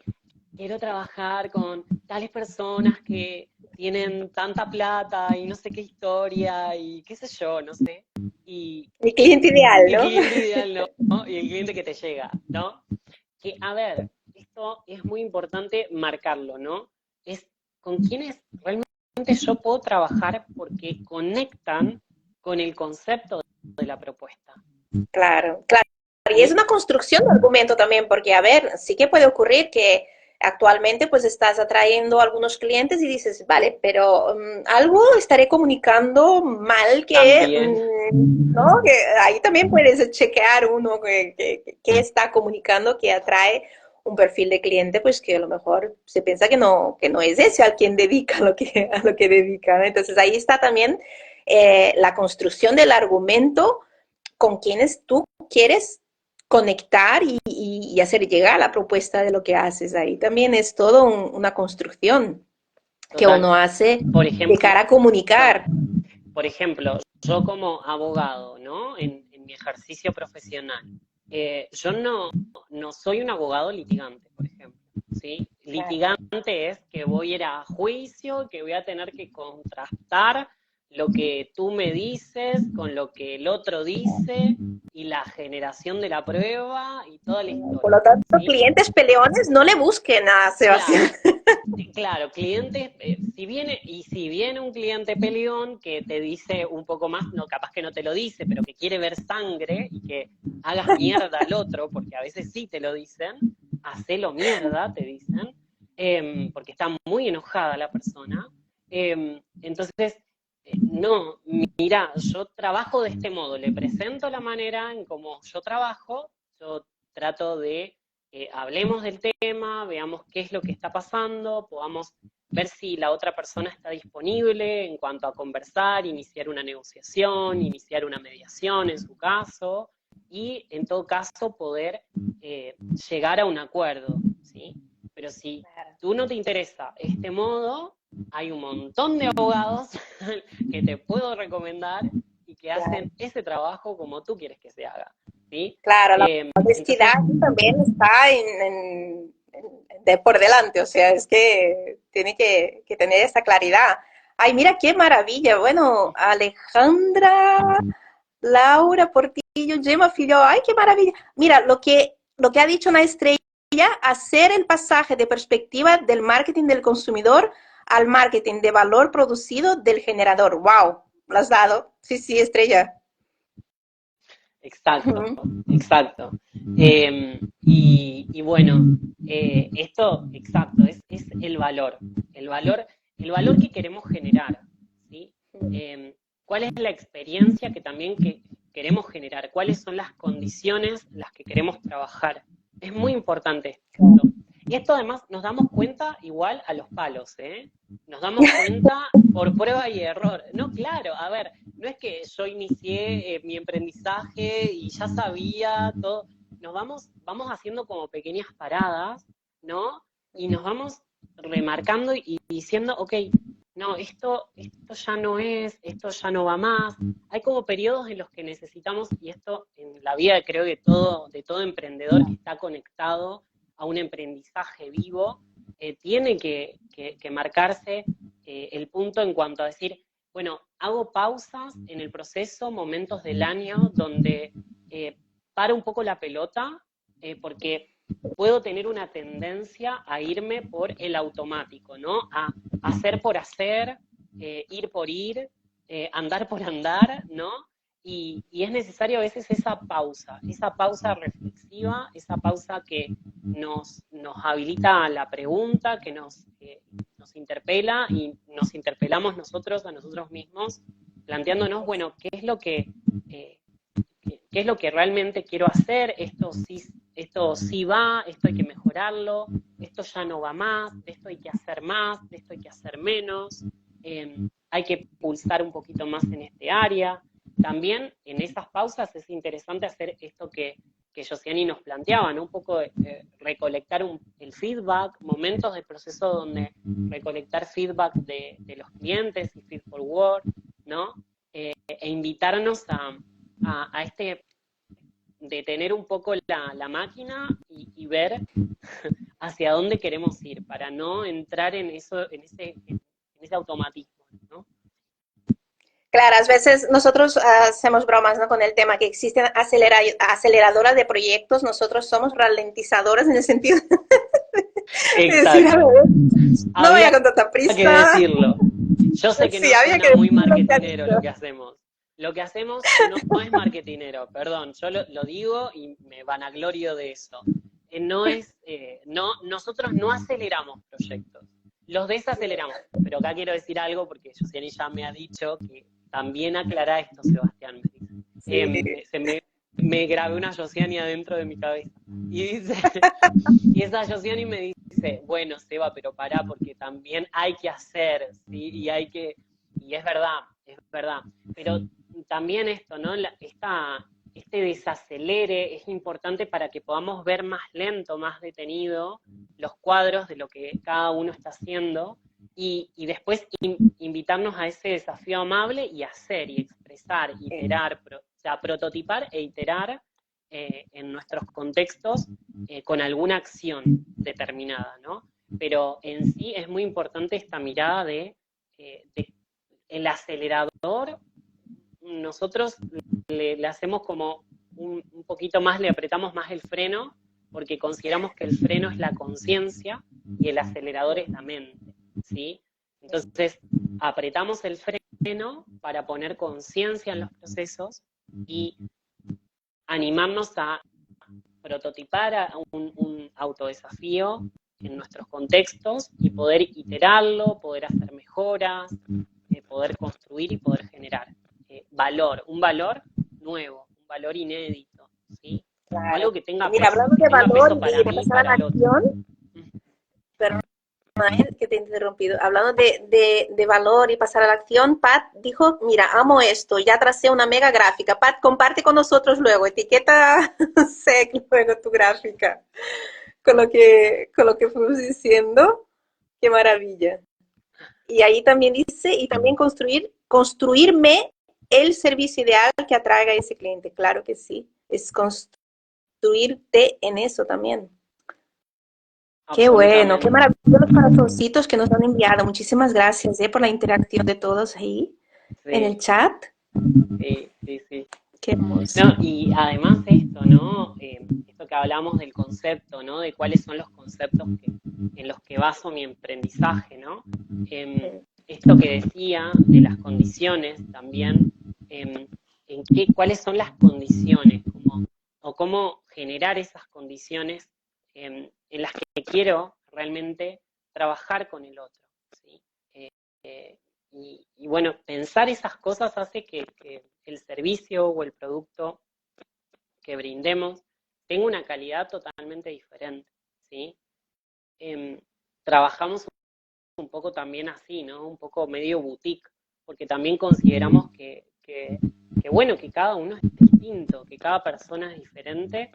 quiero trabajar con tales personas que tienen tanta plata y no sé qué historia y qué sé yo, no sé. Y El cliente ideal, el ¿no? cliente ideal, ¿no? Y el cliente que te llega, ¿no? Que, a ver, esto es muy importante marcarlo, ¿no? Es con quiénes realmente yo puedo trabajar porque conectan con el concepto de la propuesta. Claro, claro. Y es ¿Sí? una construcción de argumento también, porque, a ver, sí que puede ocurrir que actualmente pues estás atrayendo a algunos clientes y dices, vale, pero algo estaré comunicando mal que, También. ¿no? Que ahí también puedes chequear uno que está comunicando que atrae un perfil de cliente, pues que a lo mejor se piensa que no es ese al quien dedica a lo que dedica, ¿no? Entonces ahí está también la construcción del argumento con quienes tú quieres conectar y hacer llegar la propuesta de lo que haces. Ahí también es todo una construcción que Total. uno hace Por de ejemplo, cara a comunicar. yo como abogado, ¿no? En mi ejercicio profesional, yo no soy un abogado litigante, por ejemplo, ¿sí? Claro. Litigante es que voy a ir a juicio, que voy a tener que contrastar lo que tú me dices con lo que el otro dice y la generación de la prueba y toda la Por lo historia, tanto, ¿sí? clientes peleones no le busquen a Sebastián. Claro, claro, clientes, si viene un cliente peleón que te dice un poco más, no, capaz que no te lo dice, pero que quiere ver sangre y que hagas mierda al otro, porque a veces sí te lo dicen, hacelo mierda, te dicen, porque está muy enojada la persona. Entonces, no, mira, yo trabajo de este modo, le presento la manera en cómo yo trabajo, yo trato de hablemos del tema, veamos qué es lo que está pasando, podamos ver si la otra persona está disponible en cuanto a conversar, iniciar una negociación, iniciar una mediación en su caso, y en todo caso poder llegar a un acuerdo, ¿sí? Pero si tú no te interesa este modo, hay un montón de abogados que te puedo recomendar y que Claro. hacen ese trabajo como tú quieres que se haga, ¿sí? Claro, la honestidad Entonces, también está de por delante, o sea, es que tiene que tener esa claridad. Ay, mira qué maravilla. Bueno, Alejandra, Laura Portillo, Gemma Filho, ay, qué maravilla. Mira, lo que ha dicho una estrella, hacer el pasaje de perspectiva del marketing del consumidor al marketing de valor producido del generador. Wow, lo has dado. Sí, sí, estrella. exacto, exacto. Y bueno, esto, exacto, es el valor, el valor que queremos generar, ¿sí? ¿Cuál es la experiencia que también queremos generar? ¿Cuáles son las condiciones las que queremos trabajar? Es muy importante esto. Y esto además nos damos cuenta igual a los palos, ¿eh? Nos damos cuenta por prueba y error. No, claro, a ver, no es que yo inicié mi aprendizaje y ya sabía todo. Vamos haciendo como pequeñas paradas, ¿no? Y nos vamos remarcando y diciendo, ok, no, esto ya no es, esto ya no va más. Hay como periodos en los que necesitamos, y esto en la vida creo que de todo emprendedor que está conectado a un aprendizaje vivo, tiene que marcarse el punto en cuanto a decir, bueno, hago pausas en el proceso, momentos del año donde paro un poco la pelota, porque puedo tener una tendencia a irme por el automático, ¿no? A hacer por hacer, ir por ir, andar por andar, ¿no? Y es necesario a veces esa pausa reflexiva, esa pausa que nos habilita a la pregunta, que nos interpela y nos interpelamos nosotros a nosotros mismos, planteándonos, bueno, qué es lo que realmente quiero hacer, esto sí va, esto hay que mejorarlo, esto ya no va más, de esto hay que hacer más, de esto hay que hacer menos, hay que pulsar un poquito más en este área. También en esas pausas es interesante hacer esto que Josiani nos planteaba, ¿no? Un poco recolectar el feedback, momentos del proceso donde recolectar feedback de los clientes y feed forward, ¿no? E invitarnos a este detener un poco la máquina y ver hacia dónde queremos ir para no entrar en ese automatismo, ¿no? Claro, a veces nosotros hacemos bromas, ¿no? Con el tema que existen aceleradoras de proyectos, nosotros somos ralentizadoras en el sentido de decir, a Exacto. ver, no vaya Había con tanta que prisa. decirlo. Yo sé que no Sí, había que suena muy decir lo que has marketinero lo que dicho. hacemos. Lo que hacemos no es marketinero, perdón, yo lo digo y me vanaglorio de eso. Nosotros no aceleramos proyectos, los desaceleramos. Pero acá quiero decir algo porque Josiane ya me ha dicho que también aclara esto, Sebastián, me dice. Sí, Me grabé una Josiane adentro de mi cabeza. Y dice, y esa Josiane me dice, bueno, Seba, pero pará, porque también hay que hacer, ¿sí? Y es verdad. Pero también esto, ¿no? Este desacelere es importante para que podamos ver más lento, más detenido los cuadros de lo que cada uno está haciendo y después invitarnos a ese desafío amable y hacer y expresar, iterar, o sea, prototipar e iterar en nuestros contextos con alguna acción determinada, ¿no? Pero en sí es muy importante esta mirada de el acelerador. Nosotros le hacemos como un poquito más, le apretamos más el freno, porque consideramos que el freno es la conciencia y el acelerador es la mente, ¿sí? Entonces, apretamos el freno para poner conciencia en los procesos y animarnos a prototipar a un autodesafío en nuestros contextos y poder iterarlo, poder hacer mejoras, poder construir y poder generar un valor nuevo, un valor inédito, ¿sí? O claro. algo que tenga Mira, peso, hablando de valor para y de mí y pasar a la para el otro. acción, perdón, que te he interrumpido. Hablando de valor y pasar a la acción, Pat dijo, mira, amo esto, ya tracé una mega gráfica. Pat, comparte con nosotros luego, etiqueta SEC luego tu gráfica con lo que fuimos diciendo. Qué maravilla. Y ahí también dice, y también construirme el servicio ideal que atraiga a ese cliente. Claro que sí, es construirte en eso también. Qué bueno, qué Absolutamente. maravilloso los corazoncitos que nos han enviado. Muchísimas gracias por la interacción de todos ahí en el Sí, chat. sí, sí, sí. Qué hermoso. No, y además esto, ¿no? Esto que hablamos del concepto, ¿no? De cuáles son los conceptos en los que baso mi aprendizaje, ¿no? Esto que decía de las condiciones también, cuáles son las condiciones, o cómo generar esas condiciones en las que quiero realmente trabajar con el otro, ¿sí? Eh, y bueno, pensar esas cosas hace que el servicio o el producto que brindemos tenga una calidad totalmente diferente, ¿sí? Trabajamos un poco también así, ¿no? Un poco medio boutique, porque también consideramos bueno, que cada uno es distinto, que cada persona es diferente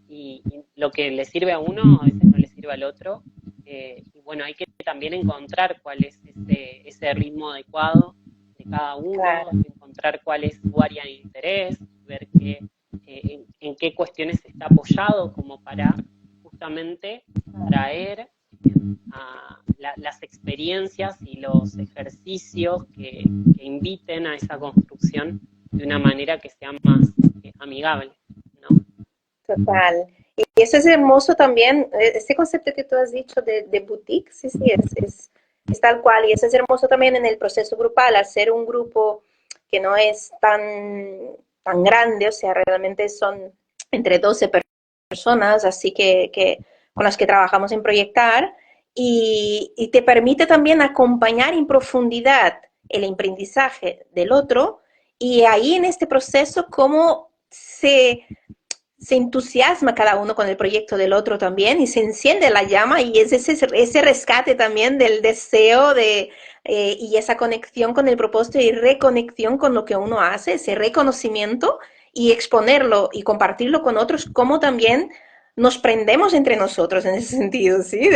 y lo que le sirve a uno a veces no le sirve al otro. Y bueno, hay que también encontrar cuál es ese ritmo adecuado de cada uno, Claro. encontrar cuál es su área de interés, ver en qué cuestiones está apoyado como para justamente traer las experiencias y los ejercicios que inviten a esa construcción de una manera que sea más amigable, ¿no? Total. Y eso es hermoso también, ese concepto que tú has dicho de boutique, sí, sí, es tal cual. Y eso es hermoso también en el proceso grupal, al ser un grupo que no es tan grande, o sea, realmente son entre 12 personas, así que con las que trabajamos en proyectar, y te permite también acompañar en profundidad el aprendizaje del otro, y ahí en este proceso, cómo se entusiasma cada uno con el proyecto del otro también y se enciende la llama y es ese rescate también del deseo y esa conexión con el propósito y reconexión con lo que uno hace, ese reconocimiento y exponerlo y compartirlo con otros, como también nos prendemos entre nosotros en ese sentido, ¿sí?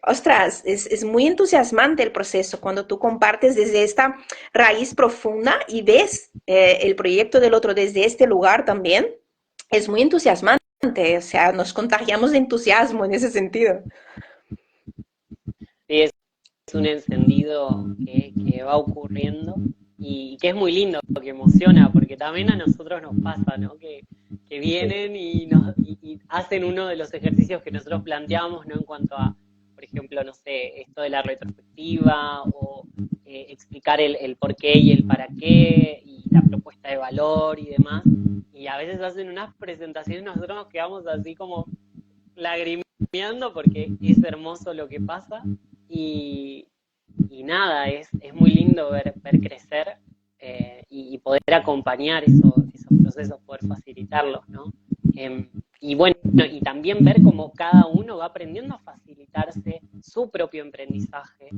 Ostras, es muy entusiasmante el proceso cuando tú compartes desde esta raíz profunda y ves el proyecto del otro desde este lugar también, es muy entusiasmante, o sea, nos contagiamos de entusiasmo en ese sentido. Sí, es un encendido que va ocurriendo y que es muy lindo, que emociona, porque también a nosotros nos pasa, ¿no? Que vienen y hacen uno de los ejercicios que nosotros planteamos, ¿no? En cuanto a, por ejemplo, no sé, esto de la retrospectiva o explicar el por qué y el para qué, y la propuesta de valor y demás. Y a veces hacen unas presentaciones, nosotros nos quedamos así como lagrimeando porque es hermoso lo que pasa. Y, y nada, es muy lindo ver crecer y poder acompañar esos procesos, poder facilitarlos, ¿no? Y bueno, y también ver cómo cada uno va aprendiendo a facilitarse su propio aprendizaje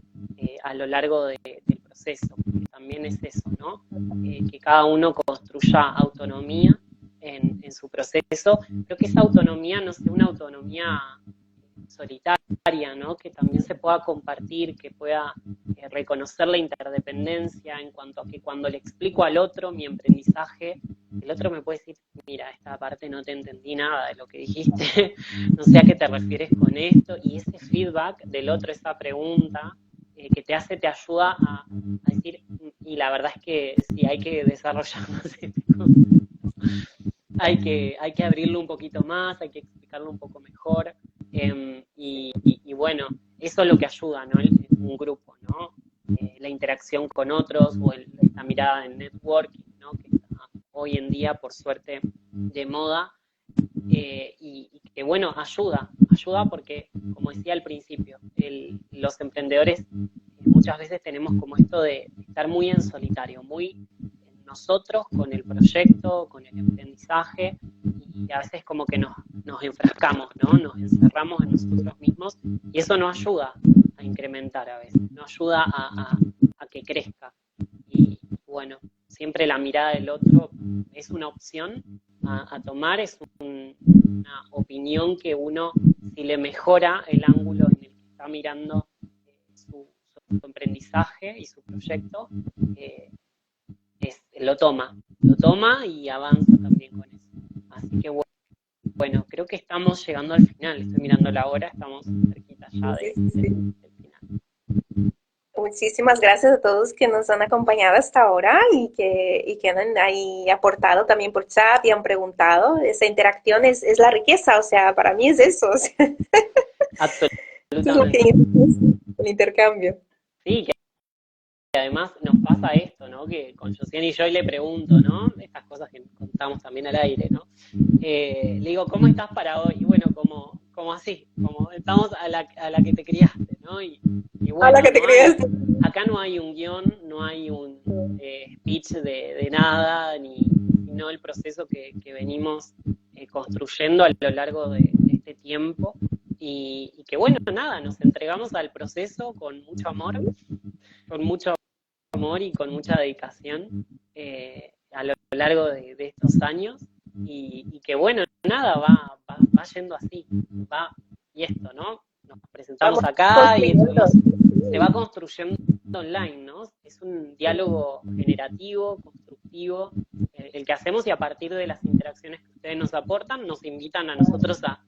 a lo largo del proceso, porque también es eso, ¿no? Que cada uno construya autonomía en su proceso, pero que esa autonomía no sea una autonomía solitaria, ¿no? Que también se pueda compartir, que pueda reconocer la interdependencia en cuanto a que cuando le explico al otro mi aprendizaje, el otro me puede decir, mira, esta parte no te entendí nada de lo que dijiste, no sé a qué te refieres con esto, y ese feedback del otro, esa pregunta que te ayuda a decir, y la verdad es que sí, hay que desarrollar más este concepto. Hay que abrirlo un poquito más, hay que explicarlo un poco mejor. Y bueno, eso es lo que ayuda, ¿no? Un grupo, ¿no? La interacción con otros o esta mirada en networking, ¿no? Que está hoy en día, por suerte, de moda. Y que, bueno, ayuda porque, como decía al principio, los emprendedores muchas veces tenemos como esto de estar muy en solitario, muy nosotros con el proyecto, con el aprendizaje, y a veces como que nos enfrascamos, ¿no? Nos encerramos en nosotros mismos y eso no ayuda a incrementar a veces, no ayuda a que crezca. Y bueno, siempre la mirada del otro es una opción a tomar, es una opinión que uno, si le mejora el ángulo en el que está mirando su aprendizaje y su proyecto, lo toma y avanza también con eso. Así que bueno, creo que estamos llegando al final, estoy mirando la hora, estamos cerquita ya del final. Muchísimas gracias a todos que nos han acompañado hasta ahora y que han ahí aportado también por chat y han preguntado. Esa interacción es la riqueza, o sea, para mí es eso. O sea, eso es lo que es el intercambio. Sí, que además nos pasa esto, ¿no? Que con Josiane y yo le pregunto, ¿no? Estas cosas que contamos también al aire, ¿no? Le digo, ¿cómo estás para hoy? Y bueno, como así, como estamos a la que te criaste, ¿no? Y bueno, a la que te criaste. Acá no hay un guión, no hay un speech de nada, sino el proceso que venimos construyendo a lo largo de este tiempo. Y que bueno, nada, nos entregamos al proceso con mucho amor y con mucha dedicación a lo largo de estos años y que bueno, nada, va yendo así, y esto, ¿no? Nos presentamos acá y se va construyendo online, ¿no? Es un diálogo generativo, constructivo, el que hacemos y a partir de las interacciones que ustedes nos aportan, nos invitan a nosotros a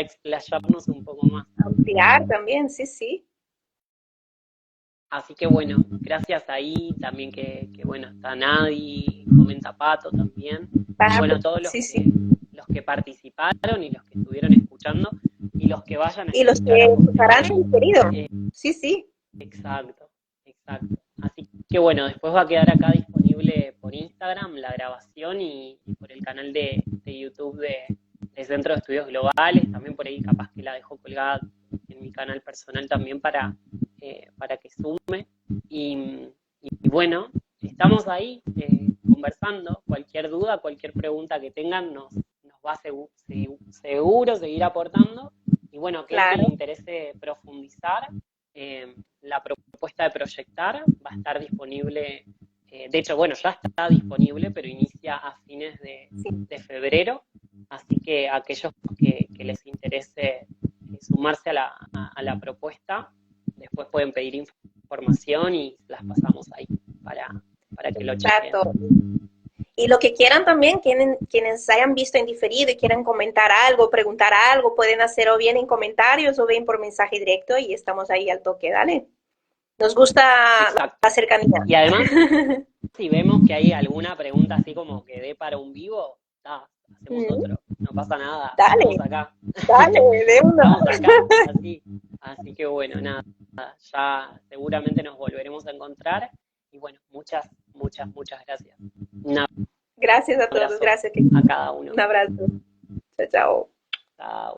explayarnos un poco más. Ampliar también, sí, sí. Así que bueno, gracias ahí también que bueno, está Nadi, comenta Pato también. Y bueno, todos los que participaron y los que estuvieron escuchando y los que vayan a y los que escucharán en diferido. Sí, sí. Exacto. Así que bueno, después va a quedar acá disponible por Instagram la grabación y por el canal de YouTube de Centro de Estudios Globales, también por ahí capaz que la dejo colgada en mi canal personal también para que sume. Y bueno, estamos ahí conversando. Cualquier duda, cualquier pregunta que tengan nos va seguro seguir aportando. Y bueno, que le interese profundizar, la propuesta de proyectar va a estar disponible. De hecho, bueno, ya está disponible, pero inicia a fines de febrero. Así que aquellos que les interese sumarse a la propuesta, después pueden pedir información y las pasamos ahí para que lo chequen. Y lo que quieran también, quienes hayan visto en diferido y quieran comentar algo, preguntar algo, pueden hacer o bien en comentarios o bien por mensaje directo y estamos ahí al toque, dale. Nos gusta la cercanía. Y además, si vemos que hay alguna pregunta así como que dé para un vivo, hacemos otro, no pasa nada. Dale, estamos acá. Dale, de una. Estamos acá, así que bueno, nada. ya seguramente nos volveremos a encontrar. Y bueno, muchas, muchas, muchas gracias. Un Gracias a todos, abrazo gracias. a cada uno. Un abrazo. Chao, chao. Chao.